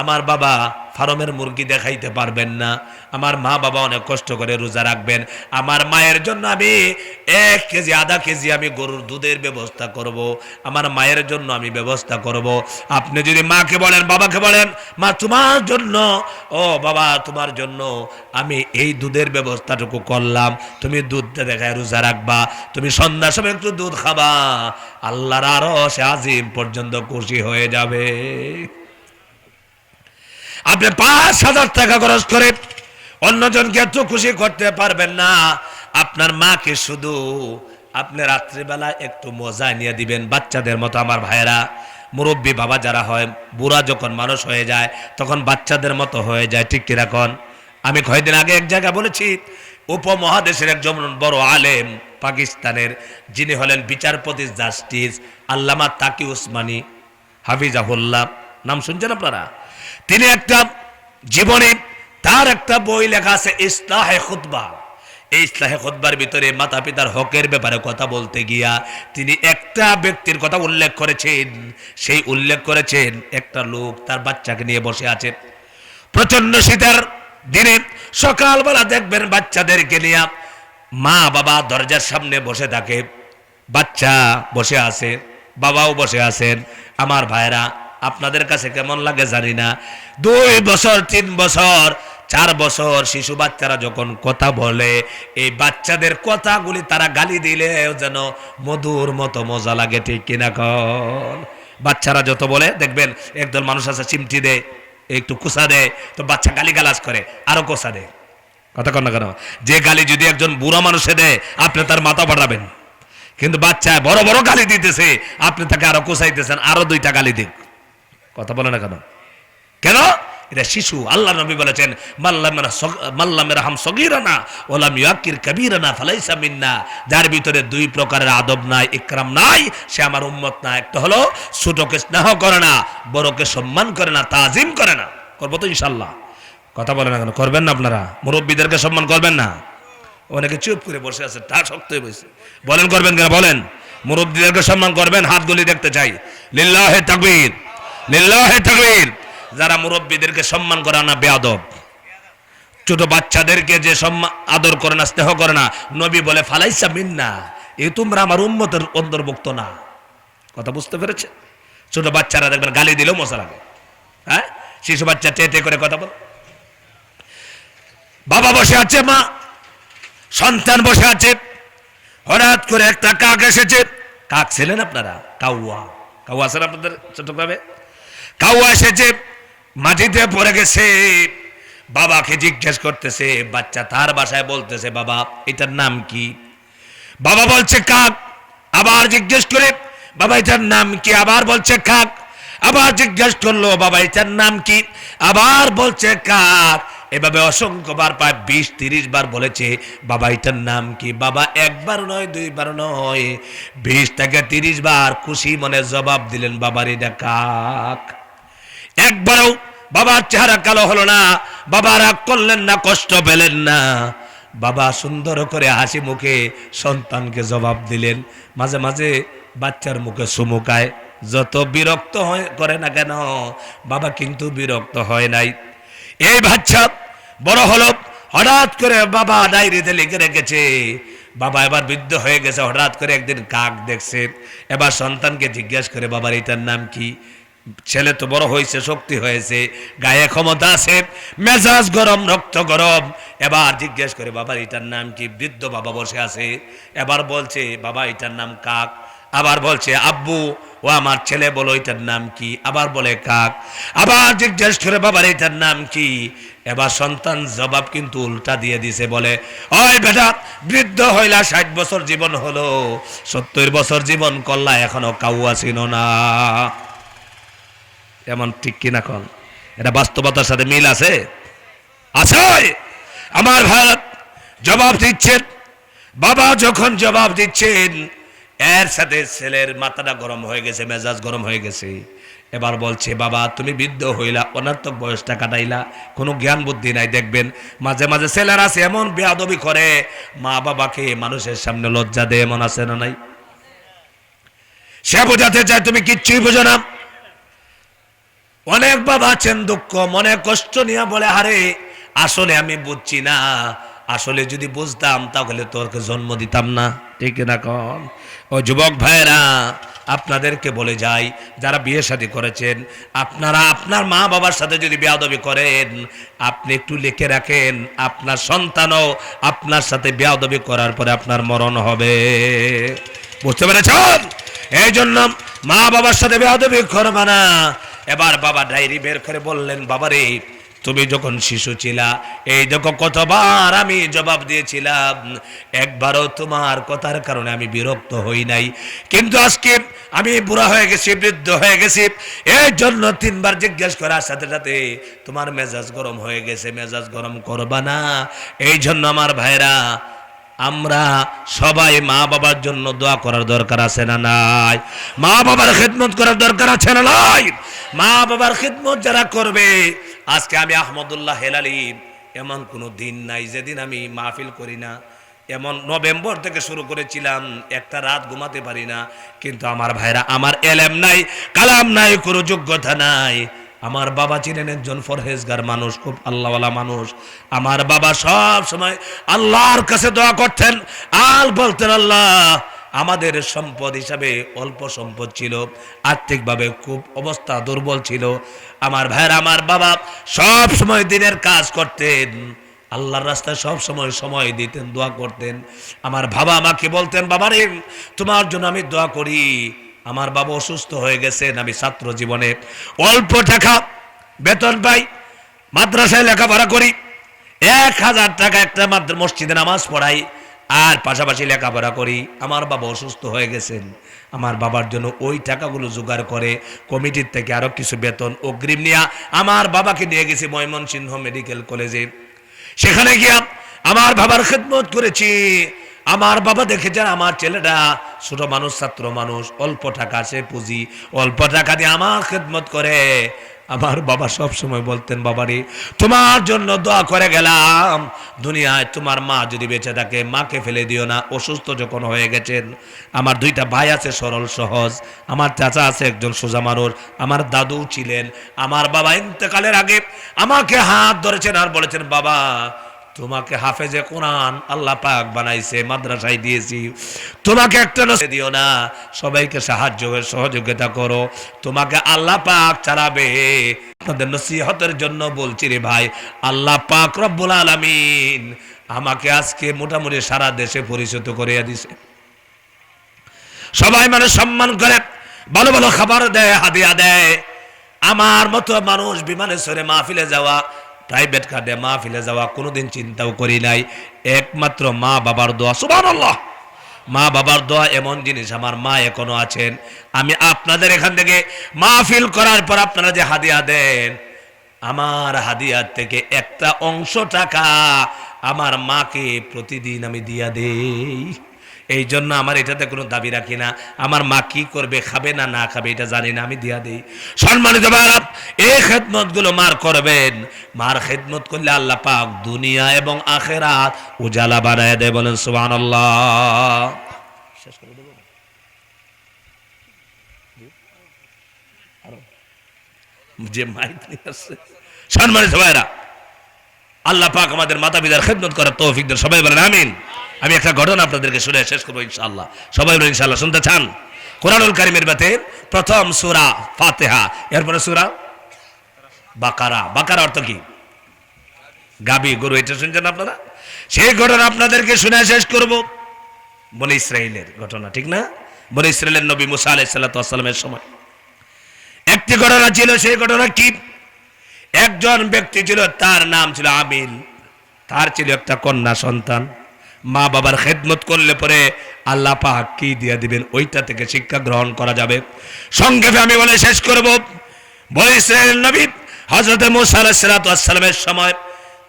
আমার বাবা ফার্মের মুরগি দেখাইতে পারবেন না, আমার মা বাবা অনেক কষ্ট করে রোজা রাখবেন, আমার মায়ের জন্য আমি 1 কেজি 1/2 কেজি আমি গরুর দুধের ব্যবস্থা করব, আমার মায়ের জন্য আমি ব্যবস্থা করব। আপনি যদি মাকে বলেন, বাবাকে বলেন মা তোমার জন্য, ও বাবা তোমার জন্য আমি এই দুধের ব্যবস্থাটুকু করলাম, তুমি দুধটা দেখায় রোজা রাখবা, তুমি সন্ধ্যার সময় একটু দুধ খাবা, আল্লাহর আরশ আজিম পর্যন্ত খুশি হয়ে যাবে। আপনি 5,000 টাকা খরচ করে অন্যজনকে এত খুশি করতে পারবেন না, আপনার মাকে শুধু আপনি রাত্রিবেলা একটু মজা নিয়ে দিবেন বাচ্চাদের মতো। আমার ভাইয়েরা, মুরব্বী বাবা যারা হয়, বুড়া যখন মানুষ হয়ে যায় তখন বাচ্চাদের মতো হয়ে যায়, ঠিক কিরকম? আমি কয়েকদিন আগে এক জায়গায় বলেছি, উপমহাদেশের একজন বড় আলেম পাকিস্তানের, যিনি হলেন বিচারপতি জাস্টিস আল্লামা তাকি উসমানী হাফিজাহুল্লাহ, নাম শুনছেন আপনারা? তিনি একটা জীবনে তার একটা বই লেখা আছে ইসলাহে খুতবা। এই ইসলাহে খুতবার ভিতরে মাতা পিতার হকের ব্যাপারে কথা বলতে গিয়া তিনি একটা ব্যক্তির কথা উল্লেখ করেছেন। সেই উল্লেখ করেছেন একটা লোক তার বাচ্চাকে নিয়ে বসে আছে, প্রচন্ড শীতের দিনে সকালবেলা দেখবেন বাচ্চাদেরকে নিয়ে মা বাবা দরজার সামনে বসে থাকে, বাচ্চা বসে আছে, বাবাও বসে আছেন। আমার ভাইরা, আপনাদের কাছে কেমন লাগে জানি না, 2 বছর 3 বছর 4 বছর শিশু বাচ্চারা যখন কথা বলে, এই বাচ্চাদের কথাগুলি তারা গালি দিলে যেন মধুর মতো মজা লাগে, ঠিক কিনা কন? বাচ্চারা যত বলে দেখবেন একদল মানুষ আছে চিমটি দেয়, একটু কুসা দেয়, তো বাচ্চা গালি গালাজ করে আরো কোসা দেয়। কথা কন না কেন? যে গালি যদি একজন বুড়া মানুষে দেয় আপনি তার মাথা বাড়াবেন, কিন্তু বাচ্চা বড় বড় গালি দিতেছে আপনি তাকে আরো কোসাইতেছেন, আরো 2টা গালি দিক। কথা বলে না কেন? কেন? এটা শিশু। আল্লাহ নবী বলেছেন মাল্লামের হাম সগীরানা ওলাম ইয়াকির কবীরানা ফালাইসা মিন্না। যার ভিতরে দুই প্রকারের আদব নাই, ইকরাম নাই, সে আমার উম্মত না। একটা হলো ছোটকে স্নেহ করে না, বড়কে সম্মান করে না, তাজিম করে না। করবো তো ইনশাল্লাহ। কথা বলেন না কেন? করবেন না আপনারা? মুরব্বীদেরকে সম্মান করবেন না? অনেকে চুপ করে বসে আছে, তা শক্ত হয়ে বসে। বলেন করবেন কেন? বলেন। মুরব্বীদেরকে সম্মান করবেন, হাতগুলি দেখতে চাই। লিল্লাহে তাকবীর, লিল্লাহে তাকবীর। যারা মুরব্বীদেরকে সম্মান করে না বেয়াদব। ছোট বাচ্চাদেরকে যে সম্মান আদর করে না, স্নেহ করে না, নবী বলে ফালাইসা মিন্না, এই তোমরা আমার উম্মতের অন্তর্ভুক্ত না। কথা বুঝতে পেরেছে? ছোট বাচ্চারা দেখবেন গালি দিলেও মজা লাগে। হ্যাঁ, শিশু বাচ্চা চেটে করে কথা বল। বাবা বসে আছে, মা সন্তান বসে আছে, হঠাৎ করে একটা কাক এসেছে। কাক ছিলেন আপনারা? কাউয়া, কাউয়া আছেন আপনাদের চট্টগ্রামে? কাউয়া এসেছে, মাটিতে পড়ে গেছে। বাবাকে জিজ্ঞেস করতেছে, বাচ্চা তার বাসায় বলতেছে, বাবা এটার নাম কি? বাবা বলছে কাক। আবার জিজ্ঞেস করে, বাবা এটার নাম কি? আবার বলছে কাক। আবার জিজ্ঞেস করলো, বাবা এটার নাম কি? আবার বলছে কাক। এভাবে অসংখ্যবার, প্রায় 20-30 বার বলেছে, বাবা এটার নাম কি? বাবা একবার নয়, দুইবার নয়, 20 থেকে 30 বার খুশি মনে জবাব দিলেন, বাবার এটা কাক। একবারও বাবার চেহারা কালো হলো না, বাবা রাগ করলেন না, কষ্ট পেলেন না। বাবা সুন্দর করে হাসি মুখে সন্তানকে জবাব দিলেন। মাঝে মাঝে বাচ্চার মুখে চুমুকায়। যত বিরক্ত করে না কেন, বাবা কিন্তু বিরক্ত হয় নাই। এই বাচ্চা বড় হলো, হঠাৎ করে বাবা ডায়েরিতে লিখে রেখেছে, বাবা এবার বৃদ্ধ হয়ে গেছে, হঠাৎ করে একদিন কাক দেখছে। এবার সন্তানকে জিজ্ঞাসা করে, বাবার এটার নাম কি? ছেলে তো বড় হয়েছে, শক্তি হয়েছে, গায়ে ক্ষমতা আছে, মেজাজ গরম, রক্ত গরম। এবার জিজ্ঞেস করে, বাবার এটার নাম কি? বৃদ্ধ বাবা বসে আছে। এবার বলছে, বাবা এটার নাম কাক। আবার বলছে, আব্বু ও আমার ছেলে বলো এটার নাম কি? আবার বলে কাক। আবার জিজ্ঞেস করে, বাবার এটার নাম কি? এবার সন্তান জবাব কিন্তু উল্টা দিয়ে দিছে, বলে, ওই বেটা, বৃদ্ধ হইলা, 60 বছর জীবন হলো, 70 বছর জীবন করলা, এখনো কাউয়া ছিল না। এমন ঠিক কিনা কোন? এটা বাস্তবতার সাথে মিল আছে? আছে। আমার ভাই জবাব দিচ্ছেন, বাবা যখন জবাব দিচ্ছেন, এর সাথে ছেলের মাথাটা গরম হয়ে গেছে, মেজাজ গরম হয়ে গেছে। এবার বলছে, বাবা তুমি বৃদ্ধ হইলা, অনর্থক বয়সটা কাটাইলা, কোনো জ্ঞান বুদ্ধি নাই। দেখবেন মাঝে মাঝে ছেলেরা আছে এমন বেয়াদবি করে, মা বাবাকে মানুষের সামনে লজ্জা দেয়, এমন আছে না নাই? সে বোঝাতে চায় তুমি কিচ্ছুই বোঝো না। অনেক বাবা আছেন দুঃখ মনে কষ্ট নিয়ে বলে, আরে আসলে আমি বুঝছি না, আসলে যদি বুঝতাম তাহলে তোরকে জন্ম দিতাম না। ঠিক না কোন? ও যুবক ভাইরা, আপনাদেরকে বলে যাই, যারা বিয়ে শাদী করেছেন, আপনারা আপনার মা বাবার সাথে যদি বেয়াদবি করেন, আপনি একটু লিখে রাখেন, আপনার সন্তানও আপনার সাথে বেয়াদবি করার পরে আপনার মরণ হবে। বুঝতে পেরেছেন? এই জন্য মা বাবার সাথে বেয়াদবি করবে না। এবার বাবা ডায়েরি বের করে বললেন, বাবারে তুমি যখন শিশু ছিলা, এই দেখো কতবার আমি জবাব দিয়েছিলাম, একবারও তোমার কথার কারণে আমি বিরক্ত হই নাই, কিন্তু আজকে আমি বুড়া হয়ে গেছি, বৃদ্ধ হয়ে গেছি, এই জন্য 3 বার জিজ্ঞেস করার সাথে সাথে তোমার মেজাজ গরম হয়ে গেছে। মেজাজ গরম করবা না। এই জন্য আমার ভাইরা, আমরা সবাই মা বাবার জন্য দোয়া করার দরকার আছে না নাই? মা বাবার খিদমত করার দরকার আছে না নাই? মা বাবার খিদমত যারা করবে, আজকে আমি আহমদুল্লাহ হেলালি, এমন কোনো দিন নাই যেদিন আমি মাহফিল করি না। এমন নভেম্বর থেকে শুরু করেছিলাম, একটা রাত ঘুমাতে পারি না। কিন্তু আমার ভাইরা, আমার এলেম নাই, কালাম নাই, কোনো যোগ্যতা নাই। আমার বাবা ছিলেন একজন ফরহেজগার মানুষ, খুব আল্লাহওয়ালা মানুষ। আমার বাবা সব সময় আল্লাহর কাছে দোয়া করতেন, আর বলতেন, আল্লাহ আমাদের সম্পদ হিসাবে অল্প সম্পদ ছিল, আর্থিকভাবে খুব অবস্থা দুর্বল ছিল। আমার ভাইরা, আমার বাবা সব সময় দিনের কাজ করতেন, আল্লাহর রাস্তায় সব সময় সময় দিতেন, দোয়া করতেন। আমার বাবা আমাকে বলতেন, বাবারে তোমার জন্য আমি দোয়া করি। আমার বাবা অসুস্থ হয়ে গেছেন, আমি ছাত্র জীবনে অল্প টাকা বেতন পাই, মাদ্রাসায় লেখাপড়া করি, 1000 টাকা একটা মসজিদে নামাজ পড়াই। আর পাশাপাশি লেখাপড়া করি। আমার বাবা অসুস্থ হয়ে গেছেন, আমার বাবার জন্য ওই টাকাগুলো জোগাড় করে কমিটির থেকে আরো কিছু বেতন অগ্রিম নিয়ে আমার বাবাকে নিয়ে গেছি ময়মনসিংহ মেডিকেল কলেজে। সেখানে গিয়া আমার বাবার খেদমত করেছি। আমার বাবা দেখেছেন আমার ছেলেটা ছোট মানুষ, ছাত্র মানুষ, অল্প টাকা আছে পুঁজি, অল্প টাকা দিয়ে আমার খেদমত করে। আমার বাবা সব সময় বলতেন, বাবারে তোমার জন্য দোয়া করে গেলাম, দুনিয়ায় তোমার মা যদি বেঁচে থাকে মাকে ফেলে দিও না। অসুস্থ যখন হয়ে গেছেন, আমার দুইটা ভাই আছে সরল সহজ, আমার চাচা আছে একজন সোজা মানুষ, আমার দাদু ছিলেন। আমার বাবা ইন্তেকালের আগে আমাকে হাত ধরেছেন আর বলেছেন, বাবা তোমাকে হাফেজে কোরআন আল্লাহ পাক বানাইছে, মাদ্রাসায় দিয়েছি, তোমাকে একটা নসিহত দিও না, সবাইকে সাহায্য সহযোগিতা করো, তোমাকে আল্লাহ পাক চালাবে। আপনাদের নসিহতের জন্য বলছি রে ভাই, আল্লাহ পাক রব্বুল আলামিন আমাকে আজকে মোটামুটি সারা দেশে পরিচিত করে দিছে। সবাই মানুষ সম্মান করে, ভালো ভালো খাবার দেয়, হাদিয়া দেয়। আমার মতো মানুষ বিমানে চড়ে মাহফিলে যাওয়া, প্রাইভেট কার্ডে মাহফিলে যাওয়া কোনোদিন চিন্তাও করি নাই। একমাত্র মা বাবার দোয়া, সুবহানাল্লাহ, মা বাবার দোয়া এমন জিনিস, আমার মা এখনো আছেন। আমি আপনাদের এখান থেকে মাহফিল করার পর আপনারা যে হাদিয়া দেন, আমার হাদিয়ার থেকে একটা অংশ টাকা আমার মাকে প্রতিদিন আমি দিয়া দেই। এই জন্য আমার এটাতে কোনো দাবি রাখি না। আমার মা কি করবে, খাবে না না খাবে এটা জানি না, আমি দিয়া দিই। সম্মানিত ভাইরা, এই খেদমত গুলো মার করবেন। মার খেদমত করলে আল্লাহ পাক দুনিয়া এবং আখিরাত উজালা বানায় দেয়। বলেন সুবহানাল্লাহ। শেষ করে দেব যে মাইক নিয়ে আসছে। সম্মানিত ভাইরা, আল্লাহ পাক আমাদের মাতা পিতার খেদমত করার তৌফিক দেন। সবাই বলেন আমিন। আমি একটা ঘটনা আপনাদেরকে শুনে শেষ করবো ইনশাআল্লাহ। সবাই বলেন ইনশাআল্লাহ। শুনতে চান? কোরআনুল কারীমের মধ্যে প্রথম সূরা ফাতিহা, এরপরে সূরা বাকারা। বাকারা অর্থ কি? গাবি গরু, এটা শুনছেন আপনারা? সেই ঘটনা আপনাদেরকে শুনে শেষ করব। বনি ইসরাইলের ঘটনা, ঠিক না? বনি ইসরাইলের নবী মুসা আলাইহিস সালাতু ওয়াস সালামের সময় একটি ঘটনা ছিল। সেই ঘটনা কি? একজন ব্যক্তি ছিল, তার নাম ছিল আবিল। তার ছিল একটা কন্যা সন্তান। মা বাবার খেদমত করলে পরে আল্লাহ পাক কি দিয়ে দিবেন, ওইটা থেকে শিক্ষা গ্রহণ করা যাবে। সংক্ষেপে আমি বলে শেষ করব। বনি ইসরাইল নবী হযরত মুসা আলাইহিস সালাতু ওয়াস সালামের সময়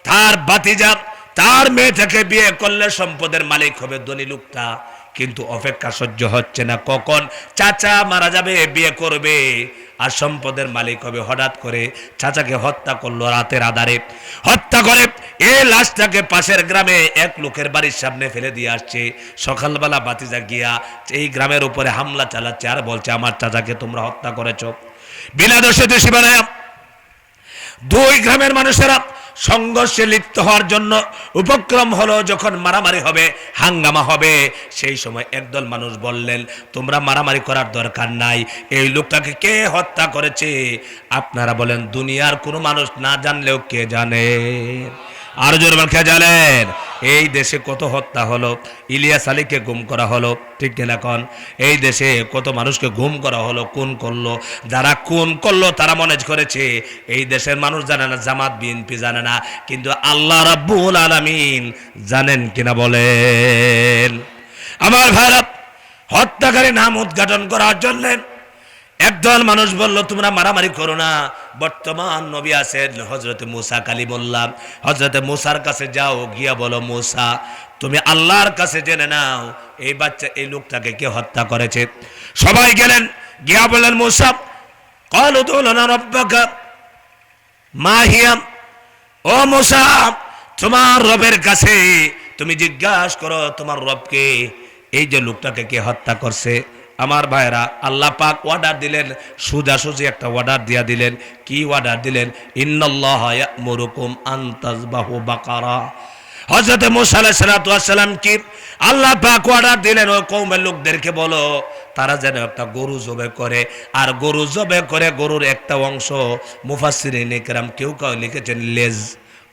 তার ভাতিজা তার মেয়ে থেকে বিয়ে করলে সম্পদের মালিক হবে ধনী লোকটা, কিন্তু অপেক্ষা সহ্য হচ্ছে না, কখন চাচা মারা যাবে, বিয়ে করবে আর সম্পদের মালিক হবে। হঠাৎ করে চাচাকে হত্যা করলো, রাতের আধারে হত্যা করে এই লাশটাকে পাশের গ্রামে এক লোকের বাড়ির সামনে ফেলে দিয়ে আসছে। সকালবেলা ভাতিজা গিয়া এই গ্রামের উপরে হামলা চালাচ্ছে আর বলছে, আমার চাচাকে তোমরা হত্যা করেছো। বিনা দোষে দোষী বানায়া দুই গ্রামের মানুষেরা সংঘর্ষে লিপ্ত হওয়ার জন্য উপক্রম হলো। যখন মারামারি হবে, হাঙ্গামা হবে, সেই সময় একদল মানুষ বললেন, তোমরা মারামারি করার দরকার নাই, এই লোকটাকে কে হত্যা করেছে আপনারা বলেন। দুনিয়ার কোনো মানুষ না জানলেও কে জানে? আর জোরে বলেন, কে জানেন? এই দেশে কত হত্যা হলো, ইলিয়াস আলীকে গুম করা হলো, ঠিক কিনা কোন? এই দেশে কত মানুষকে গুম করা হলো, খুন করলো। যারা খুন করলো তারা মনে করেছে এই দেশের মানুষ জানে না, জামাত বিএনপি জানে না, কিন্তু আল্লাহ রাব্বুল আলামিন জানেন কিনা বলেন? আমার ভাইরা, হত্যাকারী নাম উদ্ঘাটন করার জন্য একদল মানুষ বলল, তোমরা মারামারি করো না, বর্তমান নবী আছেন হযরত মুসা কালিমুল্লাহ, হযরত মুসার কাছে যাও, গিয়া বলো, মুসা তুমি আল্লাহর কাছে জেনে নাও এই বাচ্চা এই লোকটাকে কে হত্যা করেছে। সবাই গেলেন, গিয়া বললেন, মুসা ক্বালু উদউ লানা রাব্বাকা মা হিয়া, ও মুসা তোমার রবের কাছে তুমি জিজ্ঞাসা করো তোমার রবকে, এই যে লোকটাকে কে হত্যা করছে। আমার ভাইরা, আল্লাহ পাক অর্ডার দিলেন, সোজাসুজি একটা অর্ডার দিয়া দিলেন। কি অর্ডার দিলেন? ইন্নাল্লাহা ইয়া'মুরুকুম আন তাযবাহু বাকারা। হযরত মুসা আলাইহিস সালাতু ওয়াস সালাম কি আল্লাহ পাক অর্ডার দিলেন, ওই কওমের লোকদেরকে বলো তারা যেন একটা গরু জবে করে। আর গরু জবে করে গরুর একটা অংশ মুফাসসিরিন ইকরাম কেউ কেউ লিখেছেন লেজ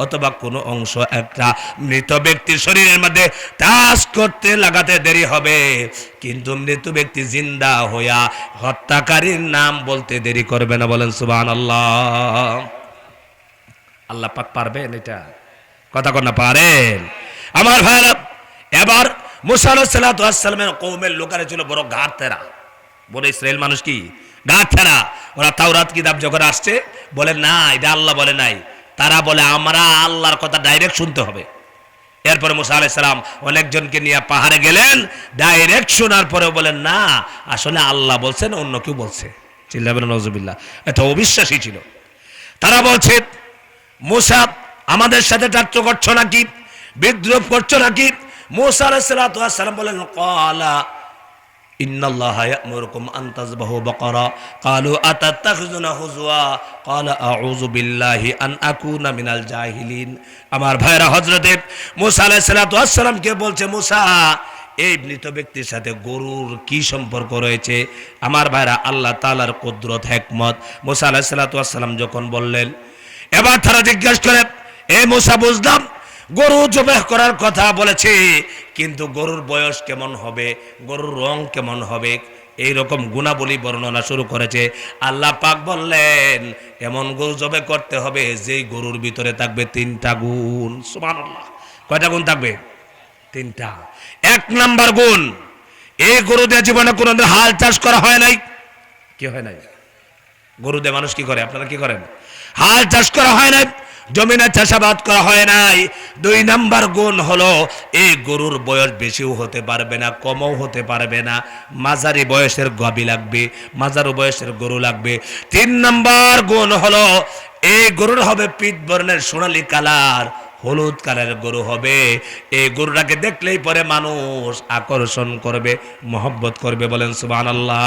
অথবা কোনো অংশ একটা মৃত ব্যক্তির শরীরের মধ্যে টাচ করতে লাগাতে দেরি হবে, কিন্তু মৃত ব্যক্তি জিন্দা হইয়া হত্যাকারীর নাম বলতে দেরি করবে না। বলেন সুবহানাল্লাহ। আল্লাহ পাক পারবেন এটা? কথা কন না পারেন? আমার ভাইরা, এবার মুসা আলাইহিস সালাতু ওয়াস সালামের কওমের লোকেরা ছিল বড় ঘাড় তেরা। বলে ইসরায়েল মানুষ কি ঘাড় তেরা। ওরা তাওরাত কিতাব যখন আসছে বলে না এটা আল্লাহ বলে নাই, তারা বলে আমরা আল্লাহর কথা ডাইরেক্ট শুনতে হবে। এরপরে মুসা আলাইহিস সালাম অনেকজনকে নিয়ে পাহাড়ে গেলেন, ডাইরেক্ট শোনার পরে বলেন না আসলে আল্লাহ বলছেন অন্য কেউ বলছে। চিল্লাবেন নাউজুবিল্লাহ। এটা অবিশ্বাসী ছিল। তারা বলছে মুসা আমাদের সাথে টাট্য করছো নাকি, বিদ্রোহ করছো নাকি? মুসা আলাইহিস সালাতু ওয়াস সালাম বলেন ক্বালা ইন্নাল্লাহা ইয়া'মুরুকুম আন তাযবাহু বাকারা ক্বালু আতাত্তাখিযুনা হুজওয়া ক্বালা আউযু বিল্লাহি আন আকুনা মিনাল জাহিলিন। আমার ভাইরা হযরতে মুসা আলাইহিস সালাতু ওয়াস সালামকে বলছে মুসা এই মৃত ব্যক্তির সাথে গরুর কি সম্পর্ক রয়েছে? আমার ভাইরা আল্লাহ তাআলার কুদরত হিকমত। মুসা আলাইহিস সালাতু ওয়াস সালাম যখন বললেন, এবার তারা জিজ্ঞাসা করে এ মুসা বুঝলাম গরু জবাহ করার কথা বলেছে, কিন্তু গরুর বয়স কেমন হবে, গরুর রং কেমন হবে, এই রকম গুণাবলী বর্ণনা শুরু করেছে। আল্লাহ পাক বললেন এমন গরু জবাহ করতে হবে যেই গরুর ভিতরে থাকবে 3টা গুণ। সুবহানাল্লাহ। কয়টা গুণ থাকবে? 3টা। 1 নাম্বার গুণ, এই গরু দিয়ে জীবনে কোনোদিন হাল চাষ করা হয় নাই। কি হয় নাই? গরু দিয়ে মানুষ কি করে? আপনারা কি করেন? হাল চাষ করা হয় নাই, জমিনে চাষাবাদ করা হয় নাই। 2 নাম্বার গুণ হলো এই গরুর বয়স বেশিও হতে পারবে না, কমও হতে পারবে না, মাঝারি বয়সের গাভী লাগবে, মাঝারি বয়সের গরু লাগবে। 3 নাম্বার গুণ হলো এই গরুর হবে পিঠ বর্ণের সোনালী কালার, হলুদ কালারের গরু হবে। এই গরুটাকে দেখলেই পরে মানুষ আকর্ষণ করবে, মহব্বত করবে। বলেন সুবহানাল্লাহ।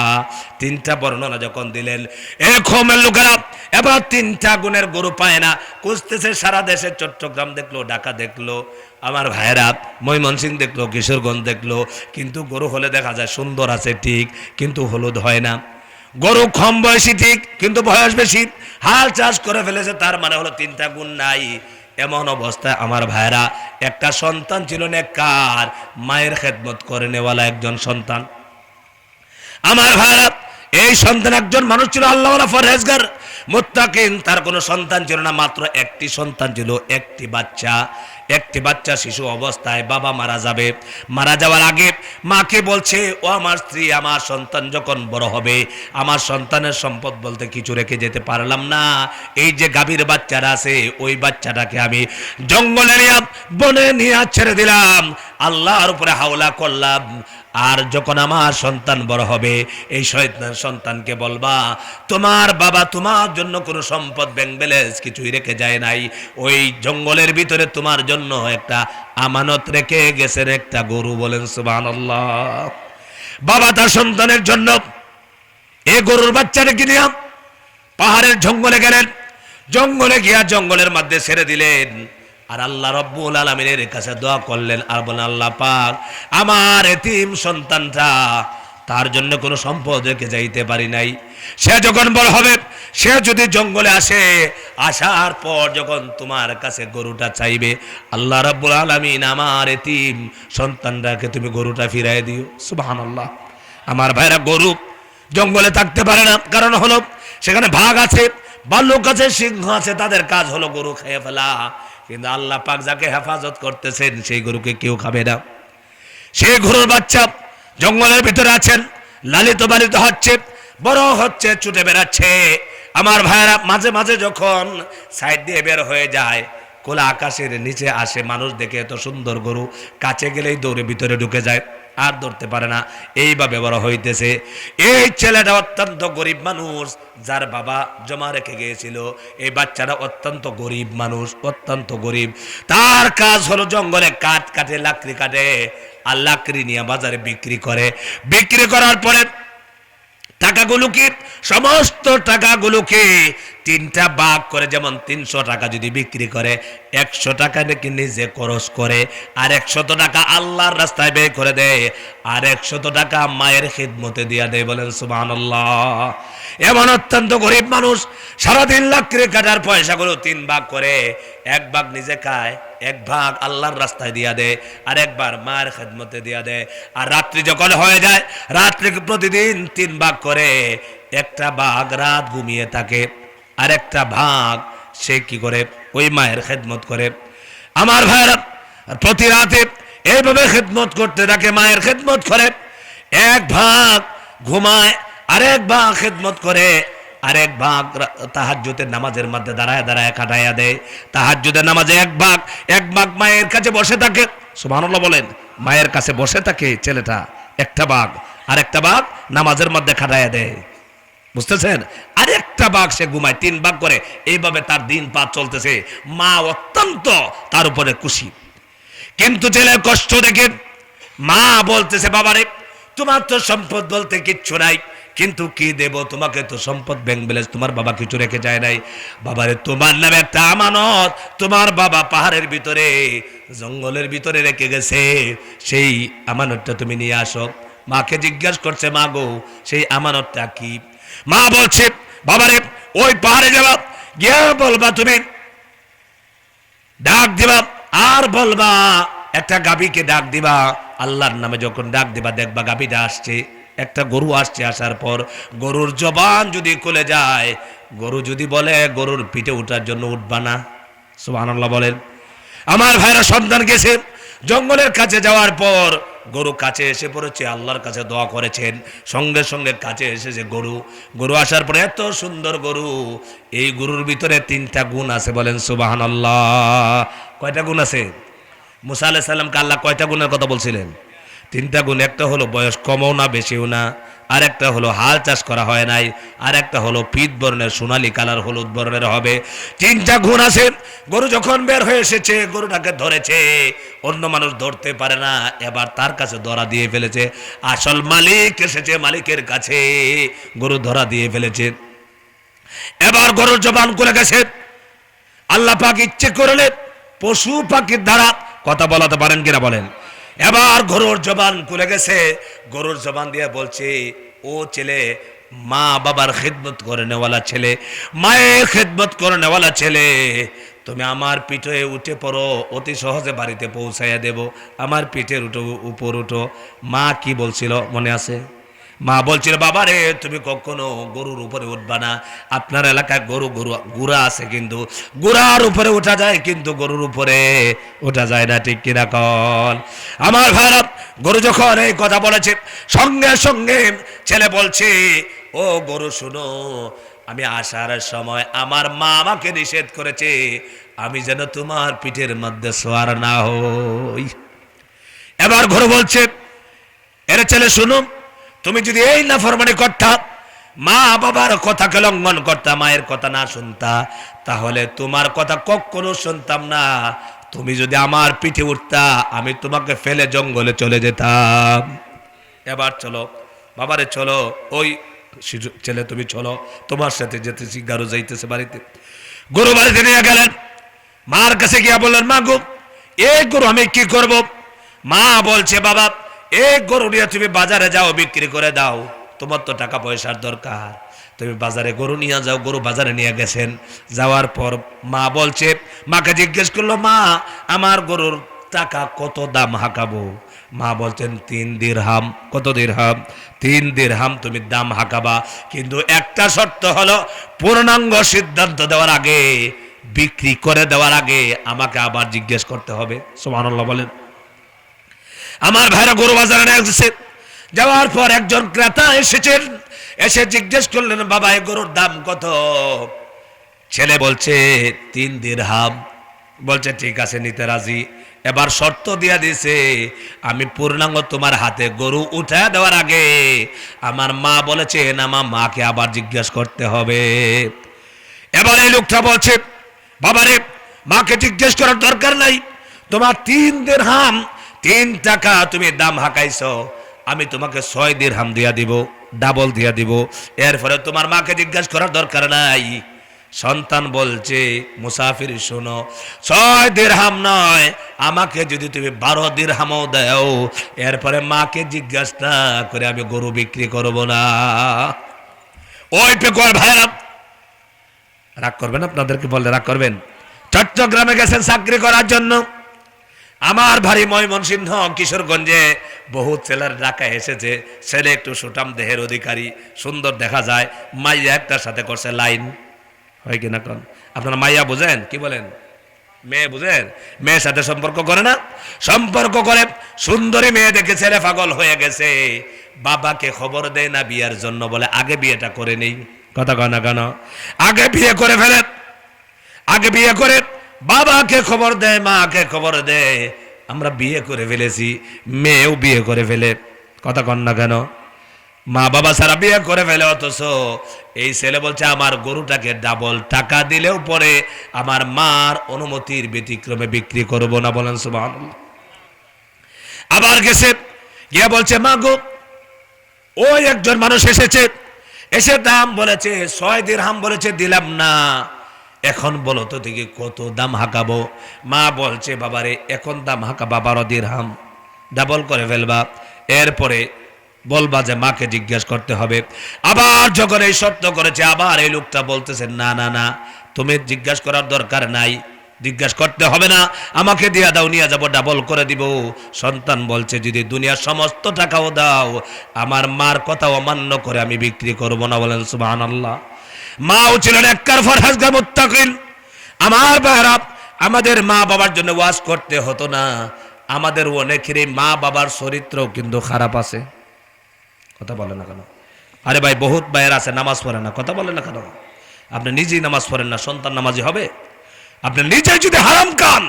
3টা বর্ণনা যখন দিলেন এই কওমের লোকেরা এবার 3টা গুণের গরু পায় না, খুঁজতেছে সারা দেশে। চট্টগ্রাম দেখলো, ঢাকা দেখলো, আমার ভাইয়েরা ময়মনসিংহ দেখলো, কিশোরগঞ্জ দেখলো, কিন্তু গরু হলে দেখা যায় সুন্দর আছে ঠিক, কিন্তু হলুদ হয় না। গরু কম বয়সী ঠিক, কিন্তু বয়স বেশি, হাল চাষ করে ফেলেছে, তার মানে হলো 3টা গুণ নাই। এমন অবস্থায় আমার ভাইরা একটা সন্তান ছিল নেককার, মায়ের খেদমত করে নেওয়ালা একজন সন্তান। আমার ভাইরা এই সন্তান একজন মানুষ ছিল আল্লাহওয়ালা, পরহেজগার, মুত্তাকিন। তার কোনো সন্তান ছিল না, মাত্র একটি সন্তান ছিল, একটি বাচ্চা। একটি বাচ্চা শিশু অবস্থায় বাবা মারা যাবে। মারা যাওয়ার আগে মাকে বলছে ও আমার স্ত্রী, আমার সন্তান যখন বড় হবে আমার সন্তানের সম্পদ বলতে কিছু রেখে যেতে পারলাম না। এই যে গাভীর বাচ্চারা আছে ওই বাচ্চাটাকে আমি জঙ্গলে নিয়ে বনে নিয়ে ছেড়ে দিলাম, আল্লাহর উপরে হাওলা করলাম। আর যখন আমার সন্তান বড় হবে এই সন্তানকে বলবা তোমার বাবা তোমার জন্য কোনো সম্পদ ব্যাংক ব্যালেন্স কিছুই রেখে যায় নাই, ওই জঙ্গলের ভিতরে তোমার জন্য একটা আমানত রেখে গেছেন, একটা গরু। বলেন সুবহানাল্লাহ। বাবা তার সন্তানের জন্য এই গরুর বাচ্চাটাকে নিয়ে পাহাড়ের জঙ্গলে গেলেন। জঙ্গলে গিয়া জঙ্গলের মধ্যে ছেড়ে দিলেন। আর আল্লাহ রাব্বুল আলামিনের কাছে দোয়া করলেন আর বলেন আল্লাহ পাক আমার এতিম সন্তানটা তার জন্য কোনো সম্পদ রেখে যাইতে পারি নাই, সে যখন বড় হবে সে যদি জঙ্গলে আসে, আসার পর যখন তোমার কাছে গরুটা চাইবে, আল্লাহ রাব্বুল আলামিন আমার এতিম সন্তানটাকে তুমি গরুটা ফিরাই দিও। সুবহানাল্লাহ। আমার ভাইরা গরু জঙ্গলে থাকতে পারে না, কারণ হলো সেখানে বাঘ আছে, ভাল্লুক আছে, সিংহ আছে, তাদের কাজ হলো গরু খেয়ে ফেলা। কিন্তু আল্লাহ পাক যাকে হেফাজত করতেছেন সেই গরুকে কেউ খাবে না। সেই গরুর বাচ্চা জঙ্গলের ভিতরে আছেন, লালিত পালিত হচ্ছে, বড় হচ্ছে, ছুটে বেড়াচ্ছে। আমার ভাইয়েরা মাঝে মাঝে যখন সাইড দিয়ে বের হয়ে যায়, খোলা আকাশের নিচে আসে, মানুষ দেখে এত সুন্দর গরু, কাছে গেলেই দৌড়ে ভিতরে ঢুকে যায়, আর ধরতে পারে না। এইভাবে বড় হইতেছে। এই ছেলেটা অত্যন্ত গরিব মানুষ, যার বাবা জমা রেখে গিয়েছিল। এই বাচ্চাটা অত্যন্ত গরিব মানুষ, অত্যন্ত গরিব। তার কাজ হলো জঙ্গলে কাঠ কাটে, লাকড়ি কাটে, আর লাকড়ি নিয়ে বাজারে বিক্রি করে। বিক্রি করার পরে টাকাগুলোকে, সমস্ত টাকাগুলোকে 3টা ভাগ করে, যেমন 300 টাকা যদি বিক্রি করে 100 টাকা নাকি নিজে খরচ করে, আর 100 টাকা আল্লাহর রাস্তায় ব্যয় করে দেয়, আর 100 টাকা মায়ের খিদমতে দিয়া দেয়। বলেন সুবহানাল্লাহ। এমন অত্যন্ত গরিব মানুষ সারাদিন লাকড়ি কাটার পয়সাগুলো 3 ভাগ করে, 1 ভাগ নিজে খায়, 1 ভাগ আল্লাহর রাস্তায় দিয়া দেয়, আর 1 ভাগ মায়ের খিদমতে দিয়া দেয়। আর রাত্রি যখন হয়ে যায়, রাত্রি প্রতিদিন 3 ভাগ করে, একটা ভাগ রাত ঘুমিয়ে থাকে, আর একটা ভাগ সে কি করে ওই মায়ের খেদমত করে। আমার ভাইরা প্রতি রাতে এইভাবে খেদমত করতে থাকে, মায়ের খেদমত করে। এক ভাগ ঘুমায়, আরেক ভাগ খেদমত করে, আরেক ভাগ তাহাজ্জুদের নামাজের মধ্যে দাঁড়ায় দাঁড়ায় কাটাইয়া দেয়। তাহাজ্জুদের নামাজে এক ভাগ মায়ের কাছে বসে থাকে। সুবহানাল্লাহ বলেন। মায়ের কাছে বসে থাকে ছেলেটা, একটা ভাগ, আরেকটা ভাগ নামাজের মধ্যে কাটাইয়া দেয়, বুঝতেছেন? আরেকটা ভাগ সে ঘুমায়, 3 ভাগ করে। এইভাবে তার দিন পার চলতেছে। মা অত্যন্ত তার উপরে খুশি। কিন্তু ছেলের কষ্ট দেখে মা বলতেছে, বাবারে তোমার তো সম্পদ বলতে কিচ্ছু নাই, কিন্তু কি দেব তোমাকে? তো সম্পদ ব্যাংক ব্যালেন্স তোমার বাবা কিছু রেখে যায় নাই। বাবারে তোমার নামে একটা আমানত তোমার বাবা পাহাড়ের ভিতরে, জঙ্গলের ভিতরে রেখে গেছে, সেই আমানতটা তুমি নিয়ে আসো। মাকে জিজ্ঞাসা করছে, মা গো সেই আমানতটা কি? মা বলছে, বাবারে ওই পাহাড়ে যাবা, গিয়ে বলবা, তুমি ডাক দিবা, আর বলবা একটা গাভীকে ডাক দিবা। আল্লাহর নামে যখন ডাক দিবা, দেখবা গাভীটা আসছে, একটা গরু আসছে। আসার পর গরুর জবান যদি খুলে যায়, গরু যদি বলে গরুর পিঠে উঠার জন্য উঠবা না। সুবহানাল্লাহ বলেন। আমার ভাইরা সন্তান গেছে, জঙ্গলের কাছে যাওয়ার পর গরু কাছে এসে পড়েছে, আল্লাহর কাছে দোয়া করেছেন, সঙ্গে সঙ্গে কাছে এসেছে গরু আসার পরে এত সুন্দর গরু। এই গরুর ভিতরে 3টা গুণ আছে, বলেন সুবহানাল্লাহ। কয়টা গুণ আছে? মুসা আলাইহিস সালামকে আল্লাহ কয়টা গুণের কথা বলছিলেন? 3টা গুণ। একটা হলো বয়স কমও না বেশিও না, আর একটা হলো হাল চাষ করা হয় নাই, আর একটা হলো পিত বর্ণের সোনালী কালার হলুদ বর্ণের হবে। 3টা গুণ আছে। গরু যখন বের হয়ে এসেছে, গরুটাকে ধরেছে, অন্য মানুষ ধরতে পারে না, এবার তার কাছে ধরা দিয়ে ফেলেছে। আসল মালিক এসেছে, মালিকের কাছে গরু ধরা দিয়ে ফেলেছে। এবার গরুর জবান খুলে গেছে। আল্লাহ পাক ইচ্ছে করলে পশু পাখির দ্বারা কথা বলাতে পারেন কিনা বলেন। এবার গরুর জবান খুলে গেছে, গরুর জবান দিয়ে বলছে, ও ছেলে, মা বাবার খেদমত করে নেওয়ালা ছেলে, মায়ের খেদমত করে নেওয়ালা ছেলে, তুমি আমার পিঠে উঠে পড়ো, অতি সহজে বাড়িতে পৌঁছাইয়া দেব। আমার পিঠের উপর উঠো। মা কি বলছিল মনে আছে? মা বলছিল, বাবা রে তুমি কখনো গরুর উপরে উঠবা না। আপনার এলাকায় গুড়া আছে, কিন্তু গুড়ার উপরে উঠা যায়, কিন্তু গরুর উপরে উঠা যায় না, ঠিক কিনা কন? আমার ভাইরা, গরু যখন এই কথা বলেছে, সঙ্গে সঙ্গে ছেলে বলছে, ও গরু শুনো, আমি আসার সময় আমার মা আমাকে নিষেধ করেছে, আমি যেন তোমার পিঠের মধ্যে সোয়ার না হই। এবার গরু বলছে, এরে ছেলে শুনো, তুমি যদি এই নাফরমানি করতা, মা বাবার কথাকে লঙ্ঘন করতা, মায়ের কথা না শুনতা, তাহলে তোমার কথা কখনো শুনতাম না। তুমি যদি আমার পিঠে উঠতা, আমি তোমাকে ফেলে জঙ্গলে চলে যেতাম। এবার চলো বাবারে, চলো, ওই ছেলে তুমি চলো, তোমার সাথে যেতেছি। গরু যাইতেছে বাড়িতে। গরু বাড়িতে নিয়ে গেলেন। মার কাছে গিয়া বললেন, মা গো এই গরু আমি কি করব? মা বলছে, বাবা এই গরু নিয়ে তুমি বাজারে যাও, বিক্রি করে দাও, তোমার তো টাকা পয়সার দরকার, তুমি বাজারে গরু নিয়ে যাও। গরু বাজারে নিয়ে গেছেন। যাওয়ার পর মা বলছে, মাকে জিজ্ঞেস করলো, মা আমার গরুর টাকা কত দাম হাঁকাবো? মা বলছেন 3 দিরহাম। কত দিরহাম? 3 দিরহাম তুমি দাম হাঁকাবা, কিন্তু একটা শর্ত হলো, পূর্ণাঙ্গ সিদ্ধান্ত দেওয়ার আগে, বিক্রি করে দেওয়ার আগে আমাকে আবার জিজ্ঞেস করতে হবে। সুবহানাল্লাহ বলেন। আমার ভাইরা গরু বাজারে নিয়ে গেছে। যাওয়ার পর একজন ক্রেতা এসেছেন, এসে জিজ্ঞেস করলেন, বাবা এই গরুর দাম কত? ছেলে বলছে 3 দিরহাম। বলছে ঠিক আছে, নিতে রাজি। এবার শর্ত দিয়া দিছে, আমি পূর্ণাঙ্গ তোমার হাতে গরু উঠা দেওয়ার আগে আমার মা বলেছেন, আমার মাকে আবার জিজ্ঞেস করতে হবে। এবার এই লোকটা বলছে, বাবারে মাকে জিজ্ঞেস করার দরকার নাই, তোমার 3 দিরহাম, 3 টাকা তুমি দাম হাঁকাইছো, আমি তোমাকে 6 দিরহাম দিয়া দিব, ডাবল দিয়া দিব। এরপরে তোমার মাকে জিজ্ঞাসা করার দরকার নাই। সন্তান বলছে, মুসাফির শোনো, 6 দিরহাম নয়, আমাকে যদি তুমি 12 দিরহামও দাও, এরপরে মাকে জিজ্ঞাসা না করে আমি গরু বিক্রি করব না। ওই পেকর ভাইরা, রাগ করবেন, আপনাদেরকে বললে রাগ করবেন। চট্টগ্রামে গেছেন চাকরি করার জন্য। আমার ভারী ময়মনসিংহ কিশোরগঞ্জে বহুত ছেলের ঢাকা এসেছে। ছেলে একটু সুঠাম দেহের অধিকারী, সুন্দর দেখা যায়। মাইয়া একটার সাথে করছে লাইন, হয় কিনা কন? আপনারা মাইয়া বোঝেন? কি বলেন? মেয়ে বুঝেন, মেয়ের সাথে সম্পর্ক করে না, সম্পর্ক করে সুন্দরী মেয়ে দেখে ছেলে পাগল হয়ে গেছে, বাবাকে খবর দেয় না বিয়ের জন্য, বলে আগে বিয়েটা করে নেই। কথা কয় না কেন? আগে বিয়ে করে ফেলে, আগে বিয়ে করে বাবাকে খবর দেয়, মাকে খবর দেয় আমরা বিয়ে করে ফেলেছি, মেয়েও বিয়ে করে ফেলে। কথা কন না কেন? মা বাবা সারা বিয়ে করে ফেলে, অথচ এই ছেলে বলছে আমার গরুটাকে ডাবল টাকা দিলেও পরে আমার মার অনুমতির ব্যতিক্রমে বিক্রি করব না। বলেন সুবহানাল্লাহ। আবার গেছে গিয়ে বলছে মা গো, ওই একজন মানুষ এসেছে, এসে দাম বলেছে 6 দিরহাম বলেছে, দিলাম না, এখন বলো তো দেখি কত দাম হাঁকাবো। মা বলছে বাবারে এখন দাম হাঁকাবা 12 দিরহাম, ডাবল করে ফেলবা, এরপরে বলবা যে মাকে জিজ্ঞেস করতে হবে। আবার যখন এই শর্ত করেছে, আবার এই লোকটা বলতেছে না না না, তুমি জিজ্ঞেস করার দরকার নাই, জিজ্ঞেস করতে হবে না, আমাকে দিয়া দাও, নিয়ে যাবো, ডাবল করে দিব। সন্তান বলছে যদি দুনিয়ার সমস্ত টাকাও দাও, আমার মার কথা অমান্য করে আমি বিক্রি করব না। বলেন সুবহানাল্লাহ। মাও ছিলেন একবার ফরহেজগার মুত্তাকিন। আমার ভাইরা, আমাদের মা বাবার জন্য ওয়াজ করতে হতো না, আমাদের অনেকেরই মা বাবার চরিত্রও কিন্তু খারাপ আছে। কথা বলে না কেন? আরে ভাই বহুত ভাইয়ের আছে নামাজ পড়ে না, কথা বলে না কেন? আপনি নিজেই নামাজ পড়েন না, সন্তান নামাজি হবে? আপনি নিজেই যদি হারাম খান,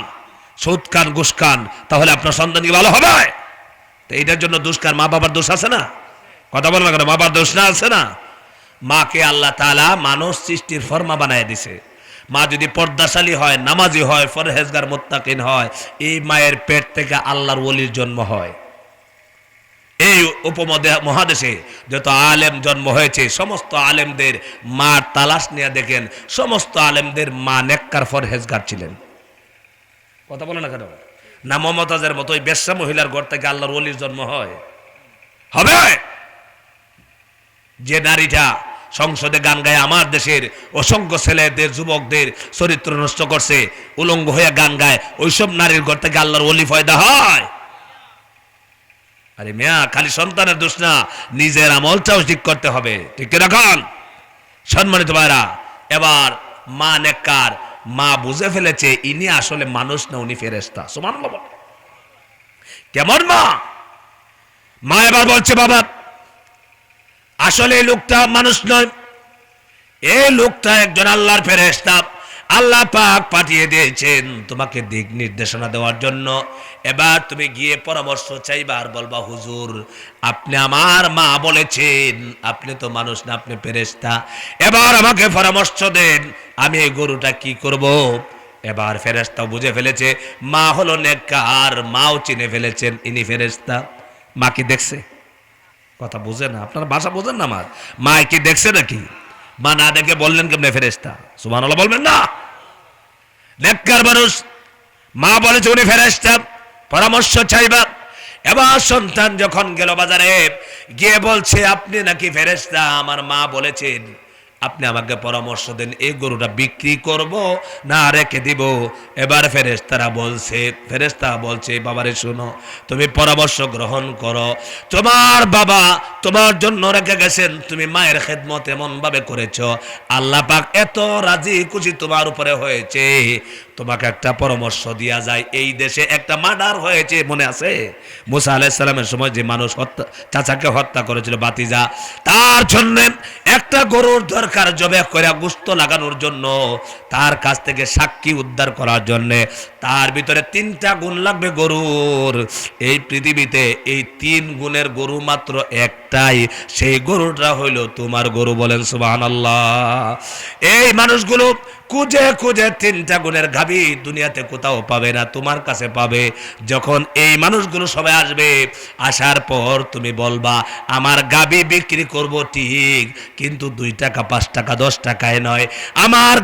সুদ খান, ঘুষ খান, তাহলে আপনার সন্তান কি ভালো হবে? তো এইটার জন্য দোষ কার? মা বাবার দোষ আছে না? কথা বলে না কেন? বাবার দোষ না আছে না? মাকে আল্লাহ তাআলা মানুষ সৃষ্টির ফরমা বানায় দিছে। মা যদি পর্দাশালী হয়, নামাজি হয়, ফরহেজগার মুত্তাকিন হয়, এই মায়ের পেট থেকে আল্লাহর ওলির জন্ম হয়। এই উপমহাদেশে যত আলেম জন্ম হয়েছে, সমস্ত আলেমদের মার তালাশ নিয়ে দেখেন, সমস্ত আলেমদের মা নেককার ফরহেজগার ছিলেন। কথা বলে না কেন? না মমতাজের মতো ওই বেশ্যা মহিলার ঘর থেকে আল্লাহর ওলির জন্ম হয়? হবে? যে নারীটা সংসদে গান গায় আমার দেশের অসংখ্য ছেলেদের, যুবকদের চরিত্র নষ্ট করছে, উলঙ্গ হয়ে গান গায়, ওইসব নারীর ঘর থেকে আল্লাহর ওলি পয়দা হয়? আরে মিয়া, খালি সন্তানের দোষ না, নিজের আমলটাও ঠিক করতে হবে। ঠিক রাখান সম্মানিত ভাইরা। এবার মা নেককার, মা বুঝে ফেলেছে ইনি আসলে মানুষ না, উনি ফেরেশতা। সুবহানাল্লাহ। কেমন মা? মা এবার বলছে বাবা আসলে এই লোকটা মানুষ নয়, এই লোকটা একজন আল্লাহর ফেরেশতা। আল্লাহ পাক পাঠিয়ে দিয়েছেন তোমাকে দিক নির্দেশনা দেওয়ার জন্য। এবার তুমি গিয়ে পরামর্শ চাইবা আর বলবা হুজুর আপনি আমার মা বলেছেন, আপনি তো মানুষ না, আপনি ফেরেশতা, এবার আমাকে পরামর্শ দেন আমি এই গরুটা কি করব। এবার ফেরেশতা বুঝে ফেলেছে মা হলো নেককার, মাও চিনে ফেলেছেন ইনি ফেরেশতা। মা কি দেখছে? কথা বুঝে না, আপনার ভাষা বোঝেন না। আমার মা কি দেখছে নাকি? মা না দেখে বললেন কেমনে ফেরেশতা? সুবহানাল্লাহ বলবেন না? নেককার মানুষ, মা বলেছে উনি ফেরেশতা, পরামর্শ চাইবা। এবার সন্তান যখন গেল বাজারে, গিয়ে বলছে আপনি নাকি ফেরেশতা, আমার মা বলেছেন আপনি আমাকে পরামর্শ দেন এই গরুটা বিক্রি করব না রেখে দিব। এবার ফেরেশতা বলছে বাবারে শুনো, তুমি পরামর্শ গ্রহণ করো, তোমার বাবা তোমার জন্য রেখে গেছেন, তুমি মায়ের খেদমত এমন ভাবে করেছো, আল্লাহ পাক এত রাজি খুশি তোমার উপরে হয়েছে, তোমাকে একটা পরামর্শ দেয়া যায়। এই দেশে একটা মার্ডার হয়েছে, মনে আছে? মুসা আলাইহিস সালামের সময় যে মানুষ চাচাকে হত্যা করেছিল, ভাতিজা, তার জন্য একটা গরুর দরকার জবে করে গোশত লাগানোর জন্য, তার কাছ থেকে সাক্ষী উদ্ধার করার জন্য। তার ভিতরে 3টা গুণ লাগবে গরুর। এই পৃথিবীতে এই 3 গুণের গরু মাত্র একটাই, সেই গরুটা হইল তোমার গরু। বলেন সুবহানাল্লাহ। এই মানুষগুলো খুঁজে খুঁজে 3টা গুণের গাভী দুনিয়াতে কোথাও পাবে না, তোমার কাছে পাবে। যখন এই মানুষগুলো সবাই আসবে, আসার পর তুমি বলবা আমার গাভী বিক্রি করব ঠিক, কিন্তু 2 টাকা 5 টাকা 10 টাকায় নয়, আমার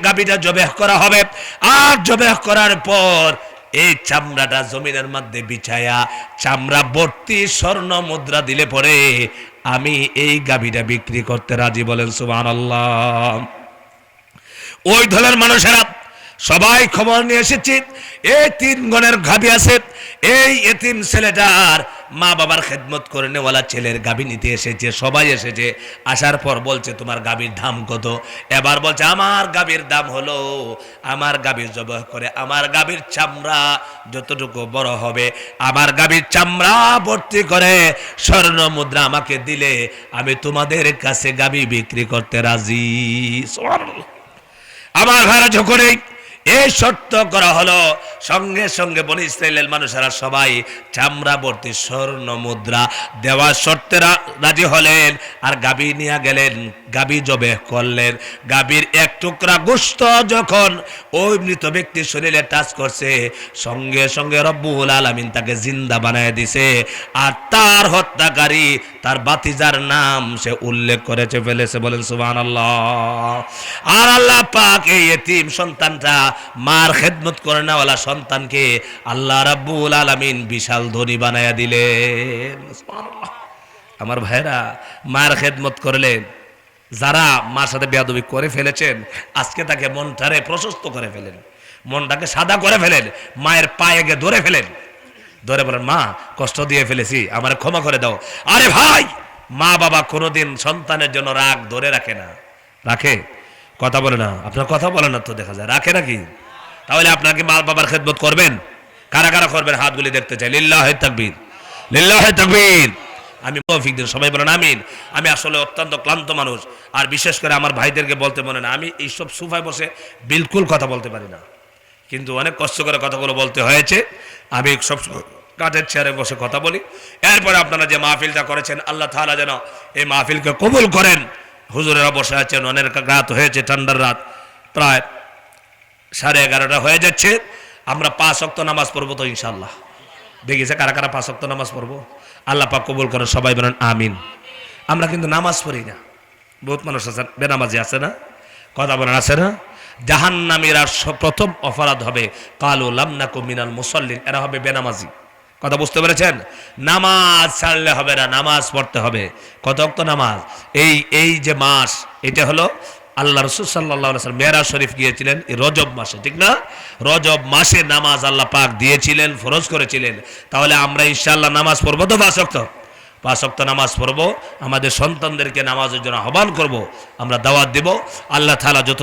গাভীটা জবেহ করা হবে। আর জবেহ করার পর এই চামড়াটা জমিনের মধ্যে বিছায়া চামড়া ভর্তি স্বর্ণ মুদ্রা দিলে পরে আমি এই গাভীটা বিক্রি করতে রাজি। বলেন সুবহানাল্লাহ। ওই দলের মানুষেরা সবাই খবর নিয়ে এসেছে এই 3 গণের গাভী আছে, এই এতিম ছেলেটার মা বাবার খেদমত করে নেওয়ালা ছেলের গাভী নিতে এসেছে, সবাই এসেছে। আসার পর বলছে তোমার গাভীর দাম কত? এবার বলছে আমার গাভীর দাম হলো, আমার গাভীর জবাহ করে আমার গাভীর চামড়া যতটুকু বড় হবে, আমার গাভীর চামড়া ভর্তি করে স্বর্ণ মুদ্রা আমাকে দিলে আমি তোমাদের কাছে গাভী বিক্রি করতে রাজি। সুবহানাল্লাহ। আমার ভাইরা যখন এই শর্ত করা হলো, সঙ্গে সঙ্গে বনি ইসরাইলের মানুষেরা সবাই চামড়া ভর্তি স্বর্ণ মুদ্রা দেওয়ার শর্তে রাজি হলেন। আর গাভী নিয়ে গেলেন, গাভী জবেহ করলেন। গাভীর এক টুকরা গোশত যখন ওই মৃত ব্যক্তির শরীরে টাচ করছে, সঙ্গে সঙ্গে রব্বুল আলামিন তাকে জিন্দা বানায় দিছে। আর তার হত্যাকারী, তার বাতিজার নাম সে উল্লেখ করেছে ফেলেছে। বলেন সুবহানাল্লাহ। আর আল্লাহ পাক এই এতিম সন্তানটা, মার খেদমত করে নেওয়ালা সন্তানকে আল্লাহ রাব্বুল আলামিন বিশাল ধনী বানায়া দিলেন। সুবহানাল্লাহ। আমার ভাইরা, মার খেদমত করলেন, যারা মার সাথে বেয়াদবি করে ফেলেছেন আজকে তাকে মনটারে প্রশস্ত করে ফেলেন, মনটাকে সাদা করে ফেলেন, মায়ের পায়ে গিয়ে ধরে ফেলেন, ধরে বলেন মা কষ্ট দিয়ে ফেলেছি, আমার ক্ষমা করে দাও। আরে ভাই, মা বাবা কোনোদিন সন্তানের জন্য রাগ ধরে রাখে না। রাখে? কথা বলে না, আপনার কথা বলে না তো, দেখা যায় রাখে নাকি? তাহলে আপনাকে মা বাবার খেদমত করবেন? কারা কারা করবেন হাতগুলি দেখতে চাই। লিল্লাহি তাকবীর, লিল্লাহি তাকবীর। আমি তৌফিক দিন, সবাই বলেন আমিন। আমি আসলে অত্যন্ত ক্লান্ত মানুষ, আর বিশেষ করে আমার ভাইদেরকে বলতে মনে না, আমি এইসব সোফায় বসে বিলকুল কথা বলতে পারি না, কিন্তু অনেক কষ্ট করে কথাগুলো বলতে হয়েছে। আমি সব কাঠের চেয়ারে বসে কথা বলি। এরপরে আপনারা যে মাহফিলটা করেছেন, আল্লাহ তাআলা যেন এই মাহফিলকে কবুল করেন। হুজুরেরা বসে আছেন, অনেক রাত হয়েছে, ঠান্ডার রাত, প্রায় 11:30 হয়ে যাচ্ছে। আমরা 5 ওয়াক্ত নামাজ পড়বো তো ইনশাআল্লাহ। দেখিছে কারা কারা 5 ওয়াক্ত নামাজ পড়বো? আল্লাহ পাক কবুল করেন, সবাই বলেন আমিন। আমরা কিন্তু নামাজ পড়ি না, বহুত মানুষ আছেন বেনামাজি, আছে না? কথা বলেন আছে না? জাহান্নামীরা প্রথম অপরাধ হবে কালু লাম নাকু মিনাল মুসাল্লিন, এরা হবে বেনামাজি। কথা বুঝতে পেরেছেন? নামাজ ছাড়লে হবে না, নামাজ পড়তে হবে। কত ওয়াক্ত নামাজ? এই যে মাস, এটা হলো আল্লাহ রাসূল সাল্লাল্লাহু আলাইহি ওয়াসাল্লাম মেরাজ শরীফ গিয়েছিলেন এই রজব মাসে, ঠিক না? রজব মাসে নামাজ আল্লাহ পাক দিয়েছিলেন, ফরজ করেছিলেন। তাহলে আমরা ইনশাআল্লাহ নামাজ পড়বো তো 5 ওয়াক্ত? 5 ওয়াক্ত নামাজ পড়বো, আমাদের সন্তানদেরকে নামাজের জন্য আহ্বান করব, আমরা দাওয়াত দেব। আল্লাহ তাআলা যত